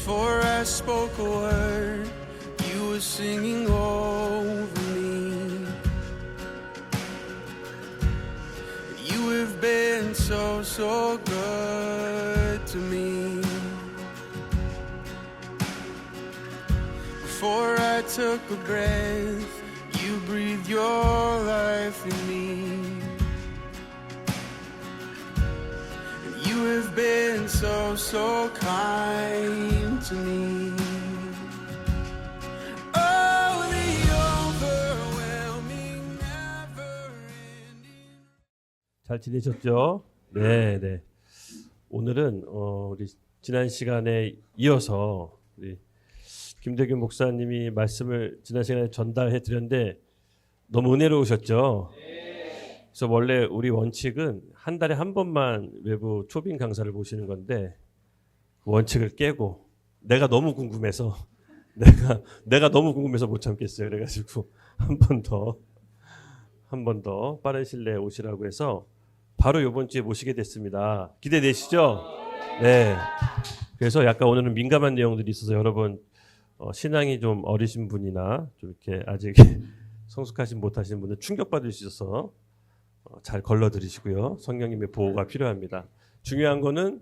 Before I spoke a word, you were singing over me. You have been so, so good to me. Before I took a breath, you breathed your life in me. And you have been so, so kind to me. Oh, the overwhelming, never-ending. 잘 지내셨죠? 네, 네. 오늘은 우리 지난 시간에 이어서 우리 김대균 목사님이 말씀을 지난 시간에 전달해 드렸는데 너무 은혜로우셨죠? 그래서 원래 우리 원칙은 한 달에 한 번만 외부 초빙 강사를 모시는 건데 그 원칙을 깨고 내가 너무 궁금해서 내가 너무 궁금해서 못 참겠어요. 그래가지고 한 번 더 빠른 시일 내에 오시라고 해서 바로 이번 주에 모시게 됐습니다. 기대되시죠? 네. 그래서 약간 오늘은 민감한 내용들이 있어서 여러분 신앙이 좀 어리신 분이나 좀 이렇게 아직 성숙하신 못하신 분은 충격받을 수 있어서 잘 걸러들이시고요. 성령님의 보호가 필요합니다. 중요한 거는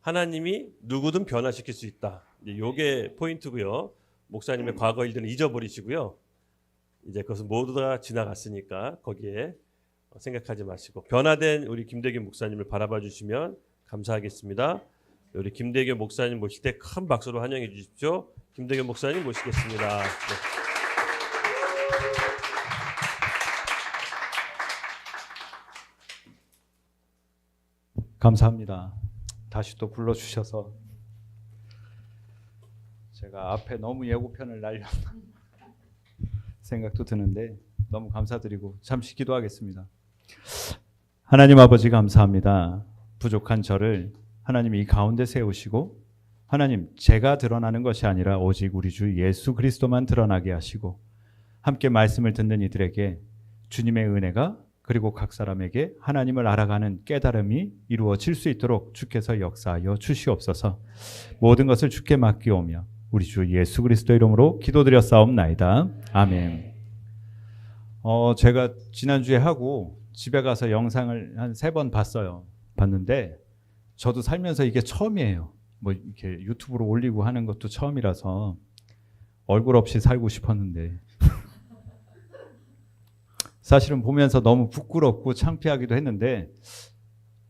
하나님이 누구든 변화시킬 수 있다. 이게 포인트고요. 목사님의 과거 일들은 잊어버리시고요. 이제 그것은 모두 다 지나갔으니까 거기에 생각하지 마시고 변화된 우리 김대균 목사님을 바라봐 주시면 감사하겠습니다. 우리 김대균 목사님 모실 때 큰 박수로 환영해 주십시오. 김대균 목사님 모시겠습니다. 네. 감사합니다. 다시 또 불러주셔서 제가 앞에 너무 예고편을 날렸나 생각도 드는데 너무 감사드리고 잠시 기도하겠습니다. 하나님 아버지 감사합니다. 부족한 저를 하나님이 이 가운데 세우시고 하나님 제가 드러나는 것이 아니라 오직 우리 주 예수 그리스도만 드러나게 하시고 함께 말씀을 듣는 이들에게 주님의 은혜가 그리고 각 사람에게 하나님을 알아가는 깨달음이 이루어질 수 있도록 주께서 역사하여 주시옵소서. 모든 것을 주께 맡기오며 우리 주 예수 그리스도 이름으로 기도드렸사옵나이다. 아멘. 제가 지난주에 하고 집에 가서 영상을 한 3번 봤는데 저도 살면서 이게 처음이에요. 뭐 이렇게 유튜브로 올리고 하는 것도 처음이라서 얼굴 없이 살고 싶었는데 사실은 보면서 너무 부끄럽고 창피하기도 했는데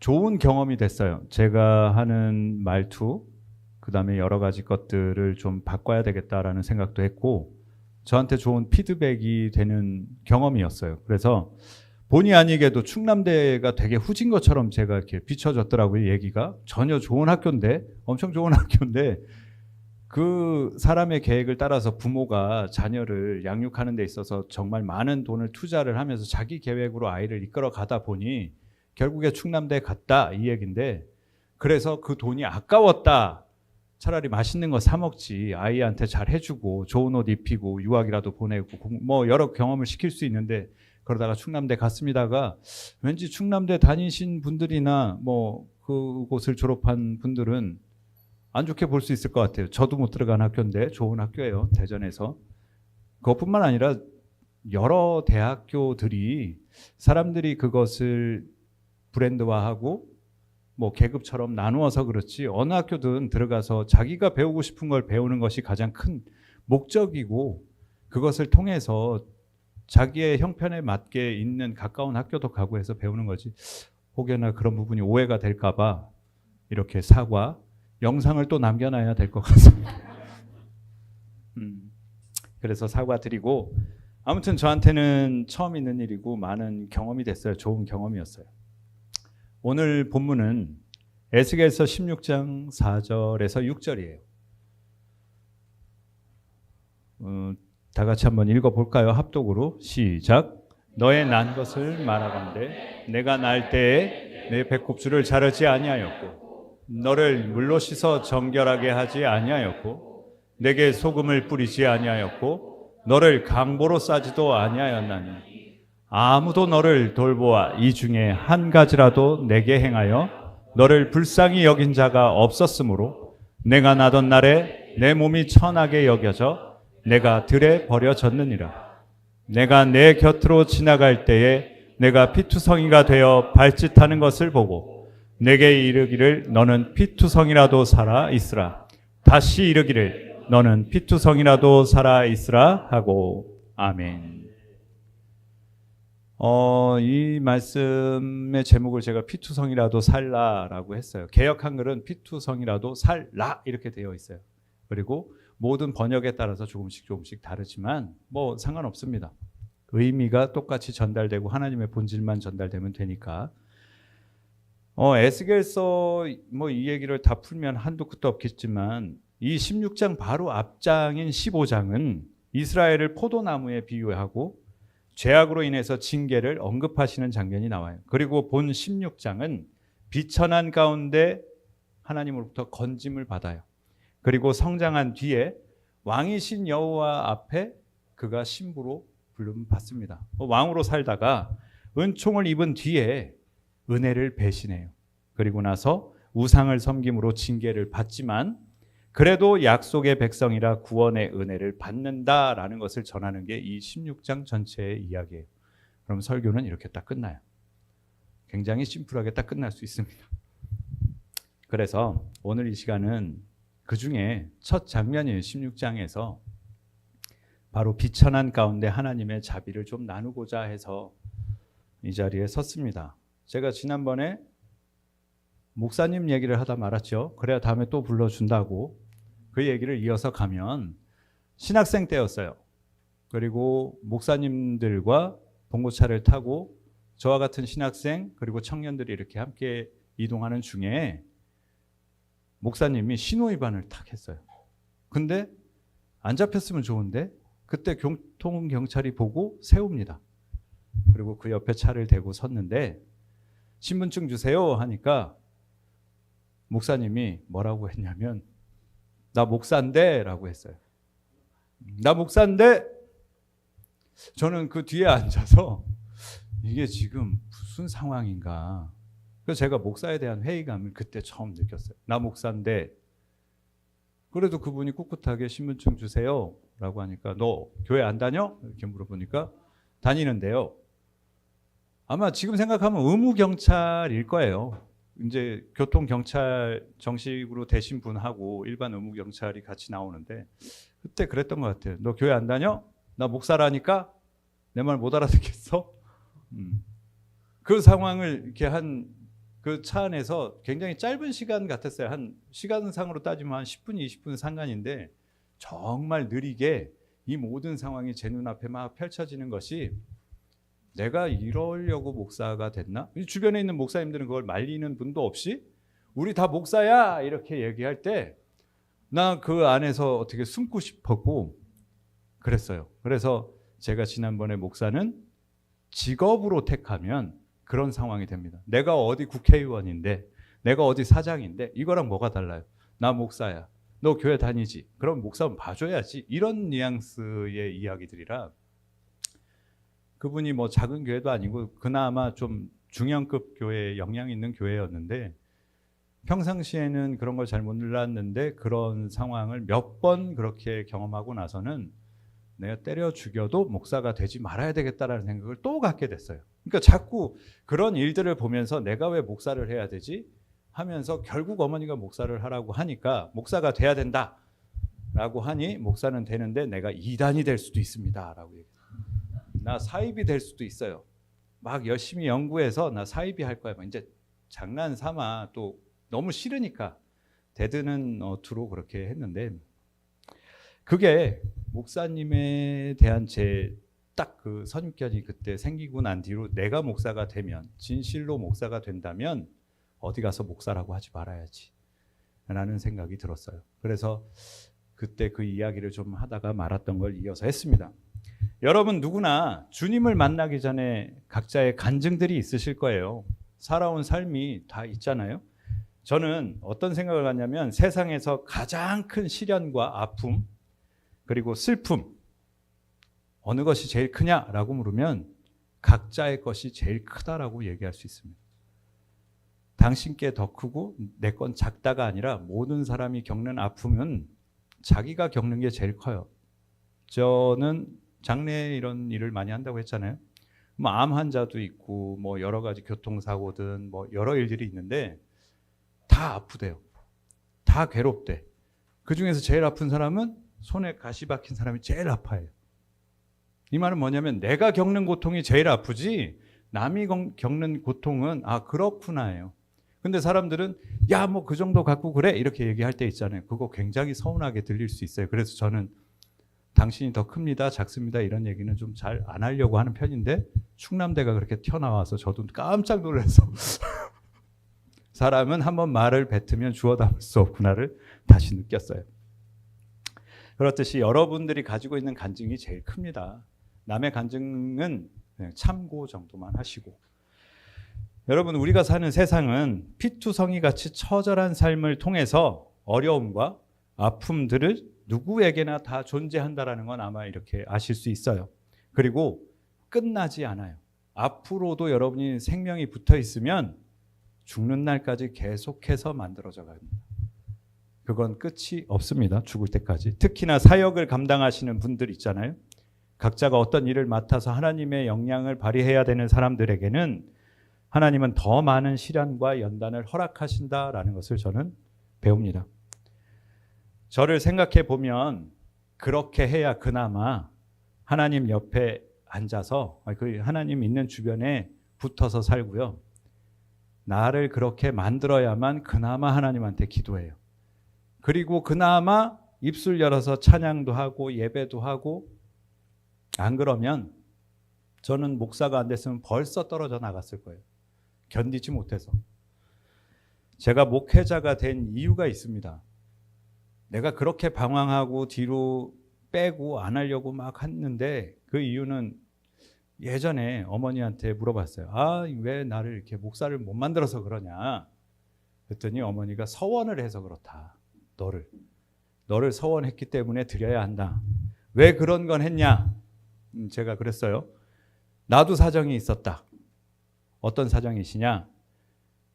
좋은 경험이 됐어요. 제가 하는 말투, 그 다음에 여러 가지 것들을 좀 바꿔야 되겠다라는 생각도 했고 저한테 좋은 피드백이 되는 경험이었어요. 그래서 본의 아니게도 충남대가 되게 후진 것처럼 제가 이렇게 비춰졌더라고요. 얘기가 전혀 좋은 학교인데 엄청 좋은 학교인데 그 사람의 계획을 따라서 부모가 자녀를 양육하는 데 있어서 정말 많은 돈을 투자를 하면서 자기 계획으로 아이를 이끌어 가다 보니 결국에 충남대에 갔다 이 얘기인데 그래서 그 돈이 아까웠다. 차라리 맛있는 거 사 먹지 아이한테 잘 해주고 좋은 옷 입히고 유학이라도 보내고 뭐 여러 경험을 시킬 수 있는데 그러다가 충남대 갔습니다가 왠지 충남대 다니신 분들이나 뭐 그곳을 졸업한 분들은 안 좋게 볼 수 있을 것 같아요. 저도 못 들어간 학교인데 좋은 학교예요. 대전에서. 그것뿐만 아니라 여러 대학교들이 사람들이 그것을 브랜드화하고 뭐 계급처럼 나누어서 그렇지 어느 학교든 들어가서 자기가 배우고 싶은 걸 배우는 것이 가장 큰 목적이고 그것을 통해서 자기의 형편에 맞게 있는 가까운 학교도 가고 해서 배우는 거지 혹여나 그런 부분이 오해가 될까 봐 이렇게 사과 영상을 또 남겨놔야 될 것 같습니다. 그래서 사과드리고 아무튼 저한테는 처음 있는 일이고 많은 경험이 됐어요. 좋은 경험이었어요. 오늘 본문은 에스겔서 16장 4절에서 6절이에요. 다 같이 한번 읽어볼까요? 합독으로 시작. 너의 난 것을 말하건대 내가 날 때에 내 배꼽줄을 자르지 아니하였고 너를 물로 씻어 정결하게 하지 아니하였고 내게 소금을 뿌리지 아니하였고 너를 강보로 싸지도 아니하였나니 아무도 너를 돌보아 이 중에 한 가지라도 내게 행하여 너를 불쌍히 여긴 자가 없었으므로 내가 나던 날에 내 몸이 천하게 여겨져 내가 들에 버려졌느니라. 내가 내 곁으로 지나갈 때에 내가 피투성이가 되어 발짓하는 것을 보고 내게 이르기를 너는 피투성이라도 살아 있으라. 다시 이르기를 너는 피투성이라도 살아 있으라 하고. 아멘. 이 말씀의 제목을 제가 피투성이라도 살라라고 했어요. 개역 한글은 피투성이라도 살라 이렇게 되어 있어요. 그리고 모든 번역에 따라서 조금씩 다르지만 뭐 상관없습니다. 의미가 똑같이 전달되고 하나님의 본질만 전달되면 되니까. 에스겔서 뭐 이 얘기를 다 풀면 한도 끝도 없겠지만 이 16장 바로 앞장인 15장은 이스라엘을 포도나무에 비유하고 죄악으로 인해서 징계를 언급하시는 장면이 나와요. 그리고 본 16장은 비천한 가운데 하나님으로부터 건짐을 받아요. 그리고 성장한 뒤에 왕이신 여호와 앞에 그가 신부로 부름 받습니다. 왕으로 살다가 은총을 입은 뒤에 은혜를 배신해요. 그리고 나서 우상을 섬김으로 징계를 받지만 그래도 약속의 백성이라 구원의 은혜를 받는다라는 것을 전하는 게 이 16장 전체의 이야기예요. 그럼 설교는 이렇게 딱 끝나요. 굉장히 심플하게 딱 끝날 수 있습니다. 그래서 오늘 이 시간은 그 중에 첫 장면이에요. 16장에서 바로 비천한 가운데 하나님의 자비를 좀 나누고자 해서 이 자리에 섰습니다. 제가 지난번에 목사님 얘기를 하다 말았죠. 그래야 다음에 또 불러준다고. 그 얘기를 이어서 가면 신학생 때였어요. 그리고 목사님들과 봉고차를 타고 저와 같은 신학생 그리고 청년들이 이렇게 함께 이동하는 중에 목사님이 신호위반을 탁 했어요. 근데 안 잡혔으면 좋은데 그때 교통경찰이 보고 세웁니다. 그리고 그 옆에 차를 대고 섰는데 신분증 주세요 하니까 목사님이 뭐라고 했냐면 나 목사인데 라고 했어요. 나 목사인데. 저는 그 뒤에 앉아서 이게 지금 무슨 상황인가. 그래서 제가 목사에 대한 회의감을 그때 처음 느꼈어요. 나 목사인데. 그래도 그분이 꿋꿋하게 신분증 주세요 라고 하니까 너 교회 안 다녀? 이렇게 물어보니까 다니는데요. 아마 지금 생각하면 의무경찰일 거예요. 이제 교통경찰 정식으로 되신 분하고 일반 의무경찰이 같이 나오는데 그때 그랬던 것 같아요. 너 교회 안 다녀? 나 목사라니까 내 말 못 알아듣겠어? 그 상황을 이렇게 한 그 차 안에서 굉장히 짧은 시간 같았어요. 한 시간상으로 따지면 한 10분, 20분 상관인데 정말 느리게 이 모든 상황이 제 눈앞에 막 펼쳐지는 것이 내가 이러려고 목사가 됐나? 주변에 있는 목사님들은 그걸 말리는 분도 없이 우리 다 목사야 이렇게 얘기할 때 나 그 안에서 어떻게 숨고 싶었고 그랬어요. 그래서 제가 지난번에 목사는 직업으로 택하면 그런 상황이 됩니다. 내가 어디 국회의원인데 내가 어디 사장인데 이거랑 뭐가 달라요? 나 목사야. 너 교회 다니지? 그럼 목사는 봐줘야지. 이런 뉘앙스의 이야기들이라 그분이 뭐 작은 교회도 아니고 그나마 좀 중형급 교회에 영향 있는 교회였는데 평상시에는 그런 걸 잘 몰랐는데 그런 상황을 몇 번 그렇게 경험하고 나서는 내가 때려 죽여도 목사가 되지 말아야 되겠다라는 생각을 또 갖게 됐어요. 그러니까 자꾸 그런 일들을 보면서 내가 왜 목사를 해야 되지? 하면서 결국 어머니가 목사를 하라고 하니까 목사가 돼야 된다라고 하니 목사는 되는데 내가 이단이 될 수도 있습니다라고 얘기해요. 나 사입이 될 수도 있어요. 막 열심히 연구해서 나 사입이 할 거야. 이제 장난 삼아 또 너무 싫으니까 대드는 어투로 그렇게 했는데 그게 목사님에 대한 제 딱 그 선입견이 그때 생기고 난 뒤로 내가 목사가 되면 진실로 목사가 된다면 어디 가서 목사라고 하지 말아야지 라는 생각이 들었어요. 그래서 그때 그 이야기를 좀 하다가 말았던 걸 이어서 했습니다. 여러분 누구나 주님을 만나기 전에 각자의 간증들이 있으실 거예요. 살아온 삶이 다 있잖아요. 저는 어떤 생각을 갖냐면 세상에서 가장 큰 시련과 아픔 그리고 슬픔 어느 것이 제일 크냐라고 물으면 각자의 것이 제일 크다라고 얘기할 수 있습니다. 당신께 더 크고 내 건 작다가 아니라 모든 사람이 겪는 아픔은 자기가 겪는 게 제일 커요. 저는 장례 이런 일을 많이 한다고 했잖아요. 뭐 암 환자도 있고 뭐 여러 가지 교통사고든 뭐 여러 일들이 있는데 다 아프대요. 다 괴롭대. 그 중에서 제일 아픈 사람은 손에 가시 박힌 사람이 제일 아파해요. 이 말은 뭐냐면 내가 겪는 고통이 제일 아프지 남이 겪는 고통은 아 그렇구나예요. 근데 사람들은 야 뭐 그 정도 갖고 그래 이렇게 얘기할 때 있잖아요. 그거 굉장히 서운하게 들릴 수 있어요. 그래서 저는 당신이 더 큽니다, 작습니다 이런 얘기는 좀 잘 안 하려고 하는 편인데 충남대가 그렇게 튀어나와서 저도 깜짝 놀라서 사람은 한번 말을 뱉으면 주워 담을 수 없구나를 다시 느꼈어요. 그렇듯이 여러분들이 가지고 있는 간증이 제일 큽니다. 남의 간증은 그냥 참고 정도만 하시고 여러분 우리가 사는 세상은 피투성이 같이 처절한 삶을 통해서 어려움과 아픔들을 누구에게나 다 존재한다라는 건 아마 이렇게 아실 수 있어요. 그리고 끝나지 않아요. 앞으로도 여러분이 생명이 붙어 있으면 죽는 날까지 계속해서 만들어져 갑니다. 그건 끝이 없습니다. 죽을 때까지. 특히나 사역을 감당하시는 분들 있잖아요. 각자가 어떤 일을 맡아서 하나님의 영향을 발휘해야 되는 사람들에게는 하나님은 더 많은 시련과 연단을 허락하신다라는 것을 저는 배웁니다. 저를 생각해 보면 그렇게 해야 그나마 하나님 옆에 앉아서 그 하나님 있는 주변에 붙어서 살고요. 나를 그렇게 만들어야만 그나마 하나님한테 기도해요. 그리고 그나마 입술 열어서 찬양도 하고 예배도 하고 안 그러면 저는 목사가 안 됐으면 벌써 떨어져 나갔을 거예요. 견디지 못해서. 제가 목회자가 된 이유가 있습니다. 내가 그렇게 방황하고 뒤로 빼고 안 하려고 막 했는데 그 이유는 예전에 어머니한테 물어봤어요. 아, 왜 나를 이렇게 목사를 못 만들어서 그러냐. 그랬더니 어머니가 서원을 해서 그렇다. 너를 서원했기 때문에 드려야 한다. 왜 그런 건 했냐? 제가 그랬어요. 나도 사정이 있었다. 어떤 사정이시냐?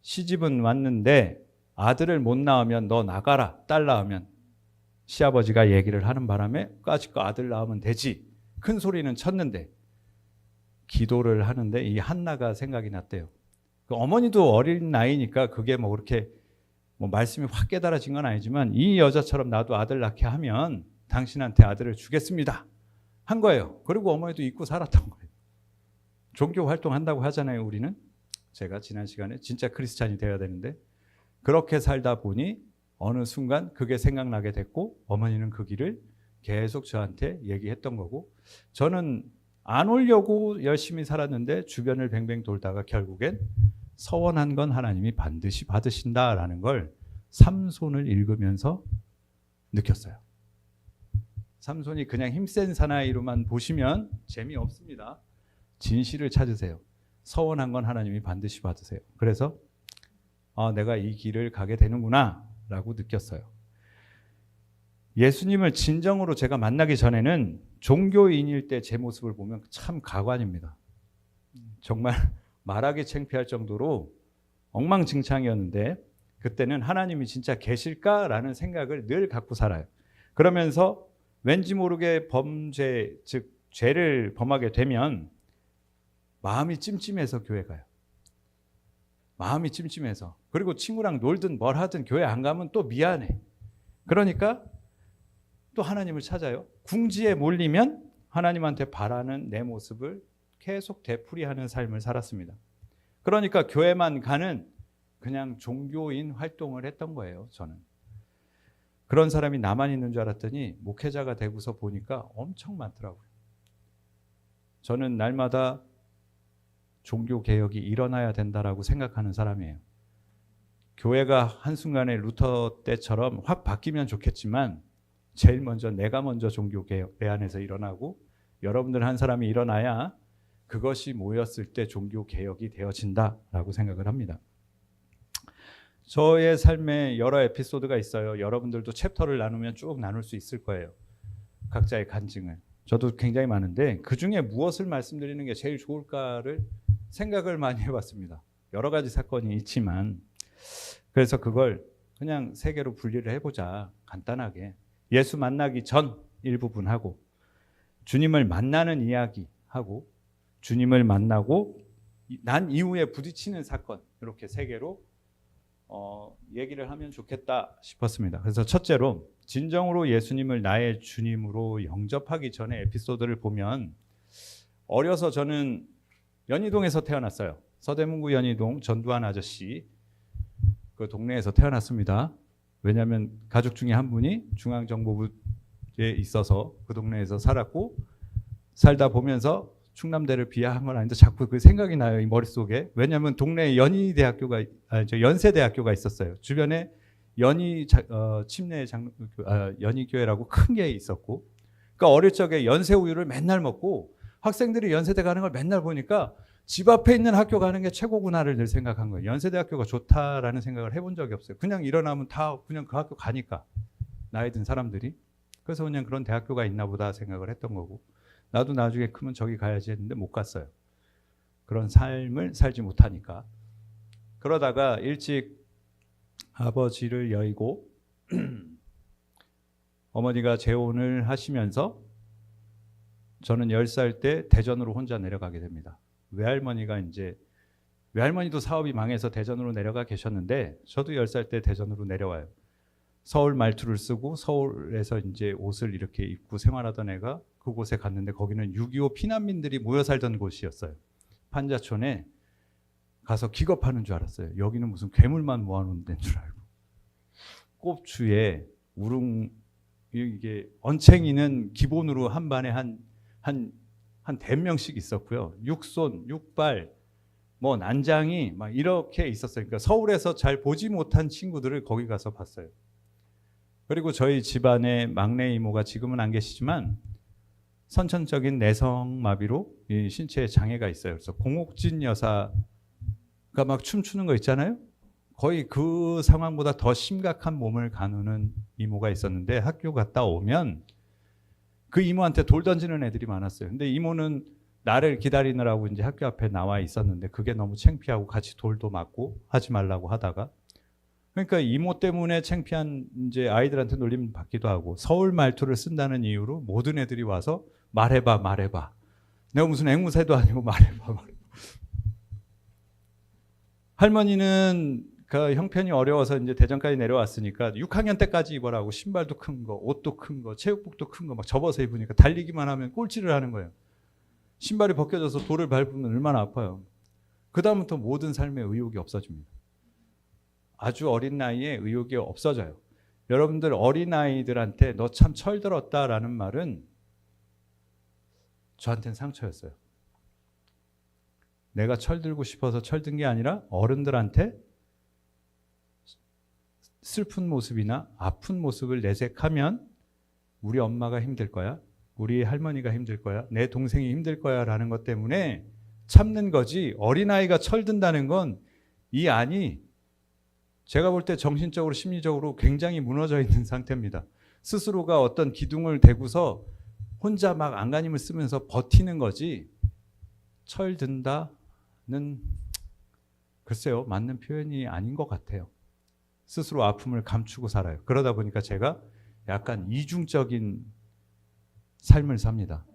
시집은 왔는데 아들을 못 낳으면 너 나가라. 딸 낳으면. 시아버지가 얘기를 하는 바람에 까짓거 아들 낳으면 되지. 큰 소리는 쳤는데 기도를 하는데 이 한나가 생각이 났대요. 그 어머니도 어린 나이니까 그게 뭐 그렇게 뭐 말씀이 확 깨달아진 건 아니지만 이 여자처럼 나도 아들 낳게 하면 당신한테 아들을 주겠습니다. 한 거예요. 그리고 어머니도 잊고 살았던 거예요. 종교 활동한다고 하잖아요, 우리는. 제가 지난 시간에 진짜 크리스찬이 되어야 되는데 그렇게 살다 보니 어느 순간 그게 생각나게 됐고 어머니는 그 길을 계속 저한테 얘기했던 거고 저는 안 오려고 열심히 살았는데 주변을 뱅뱅 돌다가 결국엔 서원한 건 하나님이 반드시 받으신다라는 걸 삼손을 읽으면서 느꼈어요. 삼손이 그냥 힘센 사나이로만 보시면 재미없습니다. 진실을 찾으세요. 서원한 건 하나님이 반드시 받으세요. 그래서 내가 이 길을 가게 되는구나 라고 느꼈어요. 예수님을 진정으로 제가 만나기 전에는 종교인일 때 제 모습을 보면 참 가관입니다. 정말 말하기 창피할 정도로 엉망진창이었는데 그때는 하나님이 진짜 계실까라는 생각을 늘 갖고 살아요. 그러면서 왠지 모르게 범죄, 즉 죄를 범하게 되면 마음이 찜찜해서 교회 가요. 마음이 찜찜해서. 그리고 친구랑 놀든 뭘 하든 교회 안 가면 또 미안해. 그러니까 또 하나님을 찾아요. 궁지에 몰리면 하나님한테 바라는 내 모습을 계속 되풀이하는 삶을 살았습니다. 그러니까 교회만 가는 그냥 종교인 활동을 했던 거예요, 저는. 그런 사람이 나만 있는 줄 알았더니 목회자가 되고서 보니까 엄청 많더라고요. 저는 날마다 종교 개혁이 일어나야 된다라고 생각하는 사람이에요. 교회가 한순간에 루터 때처럼 확 바뀌면 좋겠지만 제일 먼저 내가 먼저 종교 개혁 내 안에서 일어나고 여러분들 한 사람이 일어나야 그것이 모였을 때 종교 개혁이 되어진다라고 생각을 합니다. 저의 삶에 여러 에피소드가 있어요. 여러분들도 챕터를 나누면 쭉 나눌 수 있을 거예요. 각자의 간증을. 저도 굉장히 많은데 그중에 무엇을 말씀드리는 게 제일 좋을까를 생각을 많이 해봤습니다. 여러 가지 사건이 있지만 그래서 그걸 그냥 세 개로 분리를 해보자. 간단하게. 예수 만나기 전 일부분하고 주님을 만나는 이야기하고 주님을 만나고 난 이후에 부딪히는 사건 이렇게 세 개로 얘기를 하면 좋겠다 싶었습니다. 그래서 첫째로 진정으로 예수님을 나의 주님으로 영접하기 전에 에피소드를 보면 어려서 저는 연희동에서 태어났어요. 서대문구 연희동 전두환 아저씨 그 동네에서 태어났습니다. 왜냐하면 가족 중에 한 분이 중앙정보부에 있어서 그 동네에서 살았고 살다 보면서 충남대를 비하한 건 아닌데 자꾸 그 생각이 나요. 이 머릿속에. 왜냐하면 동네에 연세대학교가 있었어요. 주변에 연희교회라고 큰 게 있었고 그러니까 어릴 적에 연세우유를 맨날 먹고 학생들이 연세대 가는 걸 맨날 보니까 집 앞에 있는 학교 가는 게 최고구나를 늘 생각한 거예요. 연세대학교가 좋다라는 생각을 해본 적이 없어요. 그냥 일어나면 다 그냥 그 학교 가니까 나이 든 사람들이. 그래서 그냥 그런 대학교가 있나 보다 생각을 했던 거고 나도 나중에 크면 저기 가야지 했는데 못 갔어요. 그런 삶을 살지 못하니까. 그러다가 일찍 아버지를 여의고 어머니가 재혼을 하시면서 저는 10살 때 대전으로 혼자 내려가게 됩니다. 외할머니도 사업이 망해서 대전으로 내려가 계셨는데 저도 10살 때 대전으로 내려와요. 서울 말투를 쓰고 서울에서 이제 옷을 이렇게 입고 생활하던 애가 그곳에 갔는데 거기는 6.25 피난민들이 모여 살던 곳이었어요. 판자촌에 가서 기겁하는 줄 알았어요. 여기는 무슨 괴물만 모아놓은 데인 줄 알고. 꼽추에 이게 언챙이는 기본으로 한 반에 한 100명씩 있었고요. 육손, 육발, 뭐 난장이 막 이렇게 있었어요. 그러니까 서울에서 잘 보지 못한 친구들을 거기 가서 봤어요. 그리고 저희 집안의 막내 이모가 지금은 안 계시지만 선천적인 내성마비로 이 신체에 장애가 있어요. 그래서 공옥진 여사가 막 춤추는 거 있잖아요. 거의 그 상황보다 더 심각한 몸을 가누는 이모가 있었는데 학교 갔다 오면 그 이모한테 돌 던지는 애들이 많았어요. 근데 이모는 나를 기다리느라고 이제 학교 앞에 나와 있었는데 그게 너무 창피하고 같이 돌도 맞고 하지 말라고 하다가 그러니까 이모 때문에 창피한 이제 아이들한테 놀림 받기도 하고 서울 말투를 쓴다는 이유로 모든 애들이 와서 말해봐. 내가 무슨 앵무새도 아니고 말해봐. 할머니는 그 형편이 어려워서 이제 대전까지 내려왔으니까 6학년 때까지 입으라고 신발도 큰 거, 옷도 큰 거, 체육복도 큰 거 막 접어서 입으니까 달리기만 하면 꼴찌를 하는 거예요. 신발이 벗겨져서 돌을 밟으면 얼마나 아파요. 그 다음부터 모든 삶에 의욕이 없어집니다. 아주 어린 나이에 의욕이 없어져요. 여러분들 어린아이들한테 너 참 철들었다라는 말은 저한테는 상처였어요. 내가 철들고 싶어서 철든 게 아니라 어른들한테 슬픈 모습이나 아픈 모습을 내색하면 우리 엄마가 힘들 거야, 우리 할머니가 힘들 거야, 내 동생이 힘들 거야 라는 것 때문에 참는 거지. 어린아이가 철든다는 건 이 안이 제가 볼 때 정신적으로 심리적으로 굉장히 무너져 있는 상태입니다. 스스로가 어떤 기둥을 대고서 혼자 막 안간힘을 쓰면서 버티는 거지 철든다는 글쎄요, 맞는 표현이 아닌 것 같아요. 스스로 아픔을 감추고 살아요. 그러다 보니까 제가 약간 이중적인 삶을 삽니다.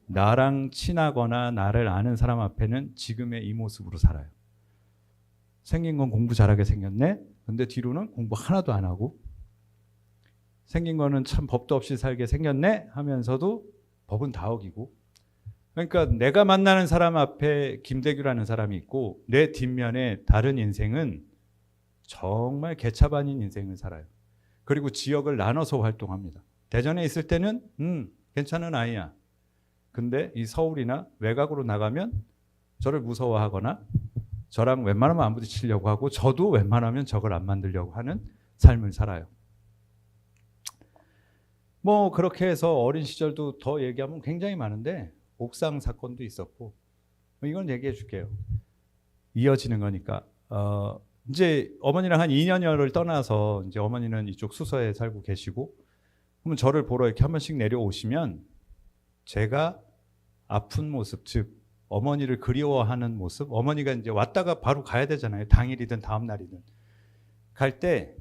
나랑 친하거나 나를 아는 사람 앞에는 지금의 이 모습으로 살아요. 생긴 건 공부 잘하게 생겼네. 근데 뒤로는 공부 하나도 안 하고 생긴 거는 참 법도 없이 살게 생겼네 하면서도 법은 다 어기고. 그러니까 내가 만나는 사람 앞에 김대규라는 사람이 있고 내 뒷면에 다른 인생은 정말 개차반인 인생을 살아요. 그리고 지역을 나눠서 활동합니다. 대전에 있을 때는 괜찮은 아이야. 근데 이 서울이나 외곽으로 나가면 저를 무서워하거나 저랑 웬만하면 안 부딪히려고 하고 저도 웬만하면 저걸 안 만들려고 하는 삶을 살아요. 뭐 그렇게 해서 어린 시절도 더 얘기하면 굉장히 많은데 옥상 사건도 있었고 이건 얘기해 줄게요. 이어지는 거니까. 이제 어머니랑 한 2년여를 떠나서 이제 어머니는 이쪽 수서에 살고 계시고 그러면 저를 보러 이렇게 한 번씩 내려오시면 제가 아픈 모습, 즉 어머니를 그리워하는 모습, 어머니가 이제 왔다가 바로 가야 되잖아요. 당일이든 다음 날이든. 갈 때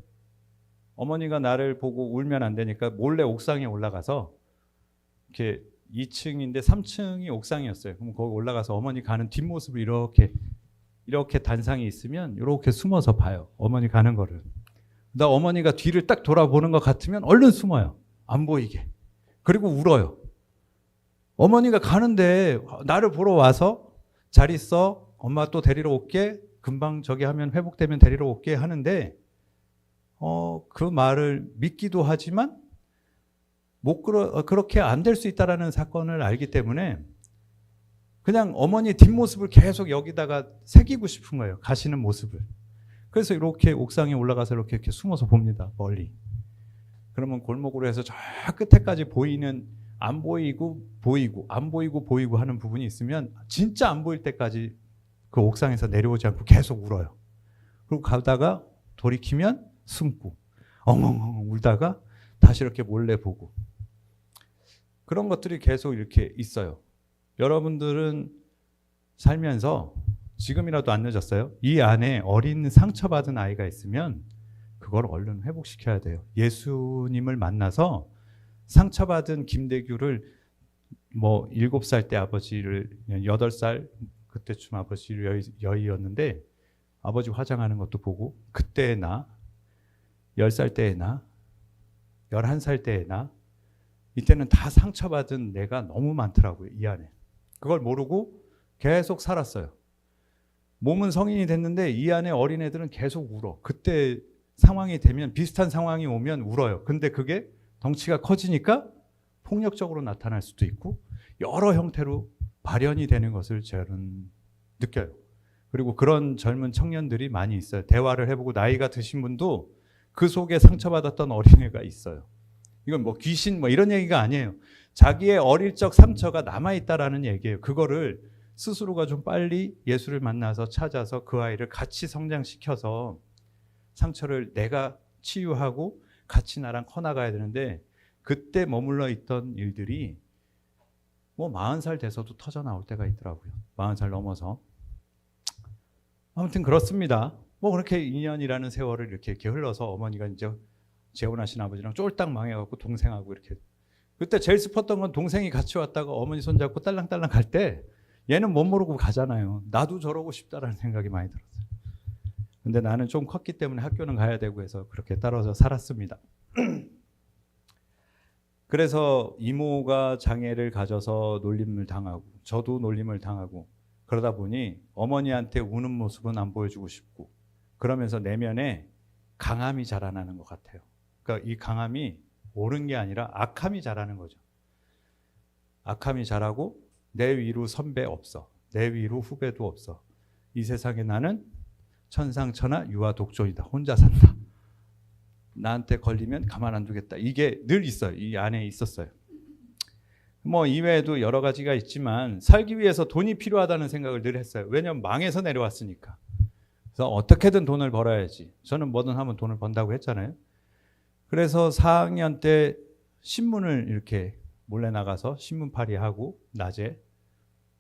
어머니가 나를 보고 울면 안 되니까 몰래 옥상에 올라가서 이렇게 2층인데 3층이 옥상이었어요. 그럼 거기 올라가서 어머니 가는 뒷모습을 이렇게 단상이 있으면 이렇게 숨어서 봐요. 어머니 가는 거를. 나 어머니가 뒤를 딱 돌아보는 것 같으면 얼른 숨어요. 안 보이게. 그리고 울어요. 어머니가 가는데 나를 보러 와서 잘 있어. 엄마 또 데리러 올게. 금방 저기 하면 회복되면 데리러 올게 하는데 그 말을 믿기도 하지만 그렇게 안 될 수 있다라는 사건을 알기 때문에 그냥 어머니 뒷모습을 계속 여기다가 새기고 싶은 거예요. 가시는 모습을. 그래서 이렇게 옥상에 올라가서 이렇게 숨어서 봅니다. 멀리. 그러면 골목으로 해서 저 끝에까지 보이는 안 보이고 보이고 안 보이고 보이고 하는 부분이 있으면 진짜 안 보일 때까지 그 옥상에서 내려오지 않고 계속 울어요. 그리고 가다가 돌이키면 숨고 엉엉엉 울다가 다시 이렇게 몰래 보고 그런 것들이 계속 이렇게 있어요. 여러분들은 살면서 지금이라도 안 늦었어요. 이 안에 어린 상처받은 아이가 있으면 그걸 얼른 회복시켜야 돼요. 예수님을 만나서 상처받은 김대규를 7살 때 아버지를 8살 그때쯤 아버지를 여의였는데 아버지 화장하는 것도 보고 그때의 나 10살 때의 나 11살 때의 나 이때는 다 상처받은 내가 너무 많더라고요. 이 안에. 그걸 모르고 계속 살았어요. 몸은 성인이 됐는데 이 안에 어린애들은 계속 울어. 그때 상황이 되면 비슷한 상황이 오면 울어요. 근데 그게 덩치가 커지니까 폭력적으로 나타날 수도 있고 여러 형태로 발현이 되는 것을 저는 느껴요. 그리고 그런 젊은 청년들이 많이 있어요. 대화를 해보고 나이가 드신 분도 그 속에 상처받았던 어린애가 있어요. 이건 귀신 이런 얘기가 아니에요. 자기의 어릴 적 상처가 남아있다라는 얘기예요. 그거를 스스로가 좀 빨리 예수를 만나서 찾아서 그 아이를 같이 성장시켜서 상처를 내가 치유하고 같이 나랑 커나가야 되는데 그때 머물러 있던 일들이 40살 돼서도 터져 나올 때가 있더라고요. 40살 넘어서. 아무튼 그렇습니다. 그렇게 2년이라는 세월을 이렇게 흘러서 어머니가 이제 재혼하신 아버지랑 쫄딱 망해갖고 동생하고 이렇게. 그때 제일 슬펐던 건 동생이 같이 왔다가 어머니 손잡고 딸랑딸랑 갈 때 얘는 못 모르고 가잖아요. 나도 저러고 싶다라는 생각이 많이 들었어요. 근데 나는 좀 컸기 때문에 학교는 가야 되고 해서 그렇게 따라서 살았습니다. 그래서 이모가 장애를 가져서 놀림을 당하고 저도 놀림을 당하고 그러다 보니 어머니한테 우는 모습은 안 보여주고 싶고 그러면서 내면에 강함이 자라나는 것 같아요. 그러니까 이 강함이 옳은 게 아니라 악함이 자라는 거죠. 악함이 자라고 내 위로 선배 없어. 내 위로 후배도 없어. 이 세상에 나는 천상천하 유아 독존이다. 혼자 산다. 나한테 걸리면 가만 안 두겠다. 이게 늘 있어요. 이 안에 있었어요. 이외에도 여러 가지가 있지만 살기 위해서 돈이 필요하다는 생각을 늘 했어요. 왜냐하면 망해서 내려왔으니까. 그래서 어떻게든 돈을 벌어야지. 저는 뭐든 하면 돈을 번다고 했잖아요. 그래서 4학년 때 신문을 이렇게 몰래 나가서 신문팔이 하고 낮에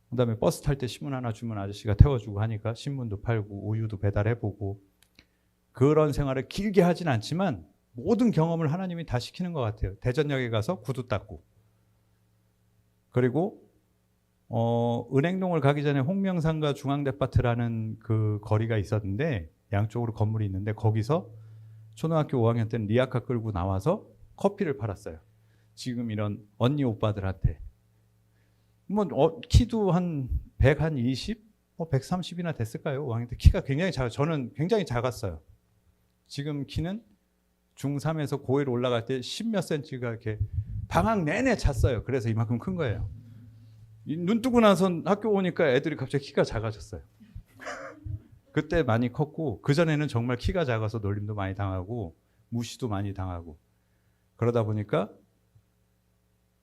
그다음에 버스 탈 때 신문 하나 주면 아저씨가 태워주고 하니까 신문도 팔고 우유도 배달해보고 그런 생활을 길게 하진 않지만 모든 경험을 하나님이 다 시키는 것 같아요. 대전역에 가서 구두 닦고 그리고 은행동을 가기 전에 홍명산과 중앙데파트라는 그 거리가 있었는데 양쪽으로 건물이 있는데 거기서 초등학교 5학년 때는 리아카 끌고 나와서 커피를 팔았어요. 지금 이런 언니 오빠들한테 키도 한 120, 130이나 됐을까요? 5학년 때 키가 굉장히 작아요. 저는 굉장히 작았어요. 지금 키는 중3에서 고1 올라갈 때 10몇 센치가 이렇게 방학 내내 찼어요. 그래서 이만큼 큰 거예요. 눈 뜨고 나서 학교 오니까 애들이 갑자기 키가 작아졌어요. 그때 많이 컸고 그전에는 정말 키가 작아서 놀림도 많이 당하고 무시도 많이 당하고 그러다 보니까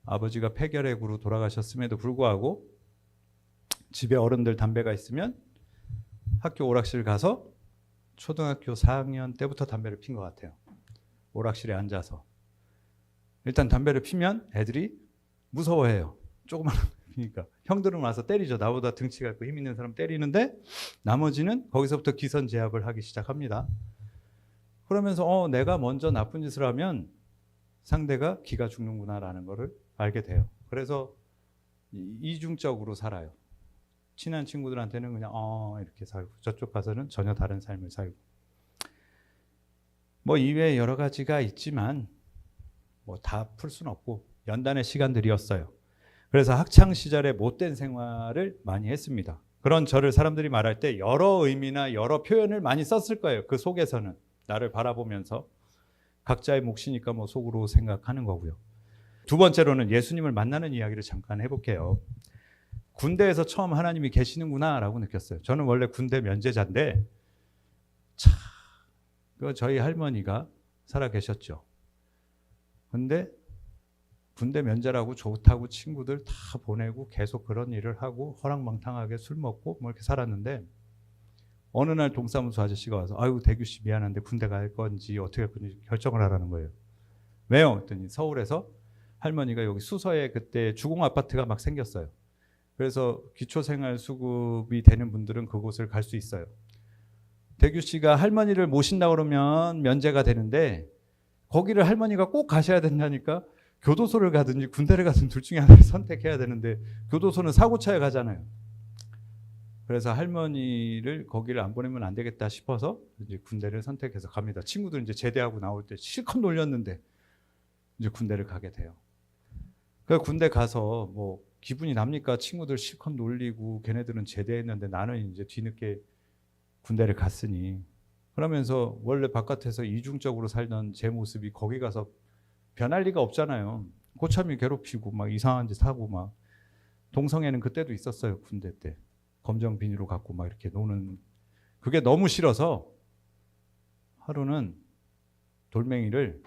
아버지가 폐결핵으로 돌아가셨음에도 불구하고 집에 어른들 담배가 있으면 학교 오락실 가서 초등학교 4학년 때부터 담배를 핀 것 같아요. 오락실에 앉아서. 일단 담배를 피면 애들이 무서워해요. 조그만 피니까. 형들은 와서 때리죠. 나보다 등치가 있고 힘 있는 사람 때리는데 나머지는 거기서부터 기선제압을 하기 시작합니다. 그러면서 내가 먼저 나쁜 짓을 하면 상대가 기가 죽는구나라는 거를 알게 돼요. 그래서 이중적으로 살아요. 친한 친구들한테는 그냥 이렇게 살고 저쪽 가서는 전혀 다른 삶을 살고. 뭐 이외에 여러 가지가 있지만 뭐 다 풀 수는 없고 연단의 시간들이었어요. 그래서 학창 시절에 못된 생활을 많이 했습니다. 그런 저를 사람들이 말할 때 여러 의미나 여러 표현을 많이 썼을 거예요. 그 속에서는 나를 바라보면서 각자의 몫이니까 뭐 속으로 생각하는 거고요. 두 번째로는 예수님을 만나는 이야기를 잠깐 해볼게요. 군대에서 처음 하나님이 계시는구나 라고 느꼈어요. 저는 원래 군대 면제자인데 저희 할머니가 살아 계셨죠. 근데 군대 면제라고 좋다고 친구들 다 보내고 계속 그런 일을 하고 허랑방탕하게 술 먹고 뭐 이렇게 살았는데 어느 날 동사무소 아저씨가 와서 아유 대규 씨 미안한데 군대 갈 건지 어떻게 할 건지 결정을 하라는 거예요. 왜요? 그랬더니 서울에서 할머니가 여기 수서에 그때 주공 아파트가 막 생겼어요. 그래서 기초생활수급이 되는 분들은 그곳을 갈 수 있어요. 대규 씨가 할머니를 모신다 그러면 면제가 되는데 거기를 할머니가 꼭 가셔야 된다니까 교도소를 가든지 군대를 가든 둘 중에 하나를 선택해야 되는데 교도소는 사고차에 가잖아요. 그래서 할머니를 거기를 안 보내면 안 되겠다 싶어서 이제 군대를 선택해서 갑니다. 친구들 이제 제대하고 나올 때 실컷 놀렸는데 이제 군대를 가게 돼요. 그 군대 가서 뭐 기분이 납니까? 친구들 실컷 놀리고 걔네들은 제대했는데 나는 이제 뒤늦게 군대를 갔으니 그러면서 원래 바깥에서 이중적으로 살던 제 모습이 거기 가서 변할 리가 없잖아요. 고참이 괴롭히고 막 이상한 짓 하고 막 동성애는 그때도 있었어요. 군대 때 검정 비닐로 갖고 막 이렇게 노는 그게 너무 싫어서 하루는 돌멩이를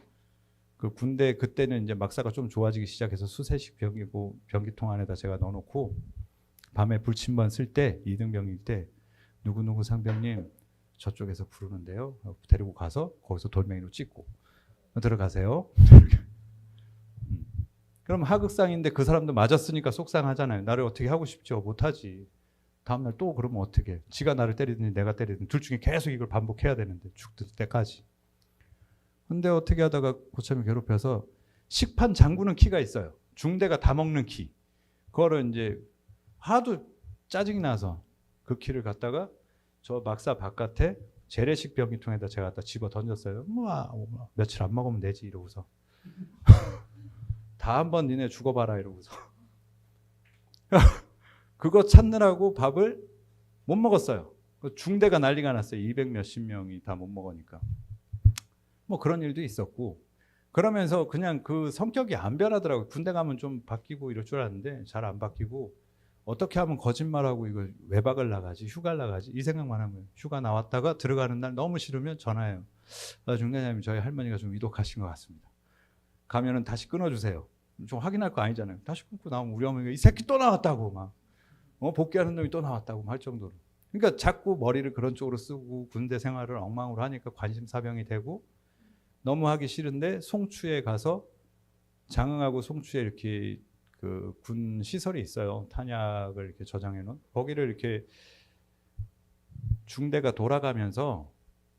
그 군대 그때는 이제 막사가 좀 좋아지기 시작해서 수세식 병이고 변기통 안에다 제가 넣어놓고 밤에 불침번 쓸 때 이등병일 때 누구누구 상병님 저쪽에서 부르는데요. 데리고 가서 거기서 돌멩이로 찍고 들어가세요. 그럼 하극상인데 그 사람도 맞았으니까 속상하잖아요. 나를 어떻게 하고 싶죠? 못하지. 다음날 또 그러면 어떻게? 지가 나를 때리든지 내가 때리든 둘 중에 계속 이걸 반복해야 되는데 죽을 때까지. 근데 어떻게 하다가 고참이 괴롭혀서 식판 잠그는 키가 있어요. 중대가 다 먹는 키. 그거를 이제 하도 짜증이 나서 그 키를 갖다가 저 막사 바깥에 재래식 변기통에다 제가 갖다 집어 던졌어요. 뭐 며칠 안 먹으면 되지 이러고서 다 한번 니네 죽어봐라 이러고서 그거 찾느라고 밥을 못 먹었어요. 중대가 난리가 났어요. 200 몇십 명이 다 못 먹으니까. 뭐 그런 일도 있었고 그러면서 그냥 그 성격이 안 변하더라고요. 군대 가면 좀 바뀌고 이럴 줄 알았는데 잘 안 바뀌고 어떻게 하면 거짓말하고 이거 외박을 나가지 휴가를 나가지 이 생각만 하면 휴가 나왔다가 들어가는 날 너무 싫으면 전화해요. 중대장님 저희 할머니가 좀 위독하신 것 같습니다. 가면은 다시 끊어주세요. 좀 확인할 거 아니잖아요. 다시 끊고 나오면 우리 어머니가 이 새끼 또 나왔다고 막 복귀하는 놈이 또 나왔다고 할 정도로. 그러니까 자꾸 머리를 그런 쪽으로 쓰고 군대 생활을 엉망으로 하니까 관심사병이 되고 너무 하기 싫은데 송추에 가서 장흥하고 송추에 이렇게 그 군 시설이 있어요. 탄약을 이렇게 저장해 놓은 거기를 이렇게 중대가 돌아가면서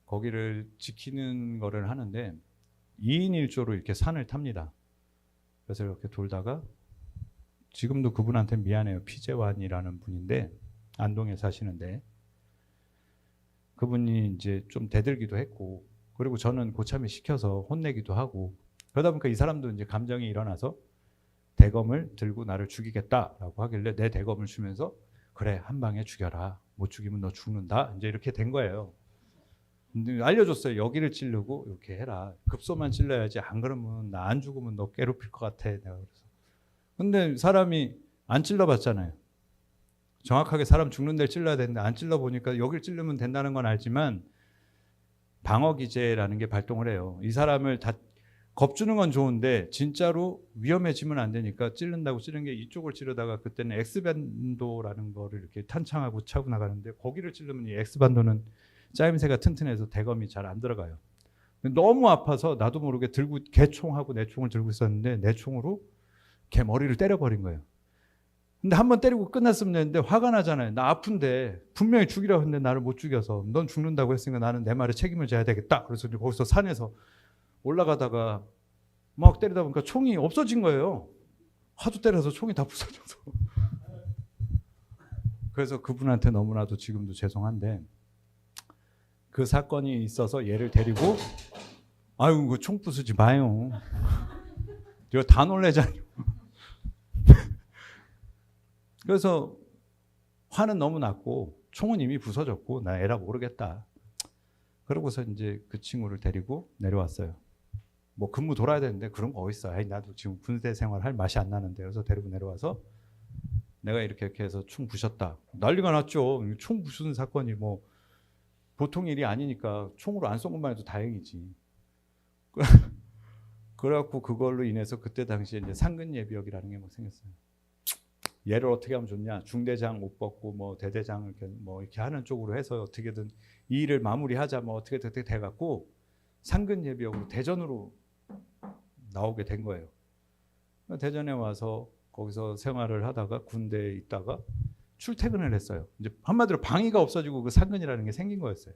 거기를 지키는 거를 하는데 2인 1조로 이렇게 산을 탑니다. 그래서 이렇게 돌다가 지금도 그분한테 미안해요. 피재환이라는 분인데 안동에 사시는데 그분이 이제 좀 대들기도 했고 그리고 저는 고참이 시켜서 혼내기도 하고 그러다 보니까 이 사람도 이제 감정이 일어나서 대검을 들고 나를 죽이겠다라고 하길래 내 대검을 주면서 그래 한 방에 죽여라 못 죽이면 너 죽는다 이제 이렇게 된 거예요. 근데 알려줬어요. 여기를 찌르고 이렇게 해라. 급소만 찔러야지 안 그러면 나 안 죽으면 너 괴롭힐 것 같아. 내가 그래서 근데 사람이 안 찔러봤잖아요. 정확하게 사람 죽는 데를 찔러야 되는데 안 찔러보니까 여기를 찌르면 된다는 건 알지만 방어기제라는 게 발동을 해요. 이 사람을 다 겁주는 건 좋은데 진짜로 위험해지면 안 되니까 찌른다고 찌른 게 이쪽을 찌르다가 그때는 X반도라는 거를 이렇게 탄창하고 차고 나가는데 거기를 찌르면 이 X반도는 짜임새가 튼튼해서 대검이 잘 안 들어가요. 너무 아파서 나도 모르게 들고 걔 총하고 내 총을 들고 있었는데 내 총으로 걔 머리를 때려버린 거예요. 근데 한 번 때리고 끝났으면 되는데 화가 나잖아요. 나 아픈데 분명히 죽이라고 했는데 나를 못 죽여서 넌 죽는다고 했으니까 나는 내 말에 책임을 져야 되겠다. 그래서 이제 거기서 산에서 올라가다가 막 때리다 보니까 총이 없어진 거예요. 하도 때려서 총이 다 부서져서. 그래서 그분한테 너무나도 지금도 죄송한데 그 사건이 있어서 얘를 데리고 아유 그 총 부수지 마요. 이거 다 놀래잖아요. 그래서 화는 너무 났고 총은 이미 부서졌고 나 에라 모르겠다. 그러고서 이제 그 친구를 데리고 내려왔어요. 뭐 근무 돌아야 되는데 그런 거 어딨어. 아이 나도 지금 군대 생활 할 맛이 안 나는데. 그래서 데리고 내려와서 내가 이렇게 해서 총 부셨다. 난리가 났죠. 총 부수는 사건이 뭐 보통 일이 아니니까 총으로 안 쏜 것만 해도 다행이지. 그래갖고 그걸로 인해서 그때 당시에 이제 상근예비역이라는 게 뭐 생겼어요. 얘를 어떻게 하면 좋냐? 중대장 옷 벗고 뭐 대대장을 이렇게 뭐 이렇게 하는 쪽으로 해서 어떻게든 이 일을 마무리하자 뭐 어떻게 돼갖고 상근예비역으로 대전으로 나오게 된 거예요. 대전에 와서 거기서 생활을 하다가 군대에 있다가 출퇴근을 했어요. 이제 한마디로 방위가 없어지고 그 상근이라는 게 생긴 거였어요.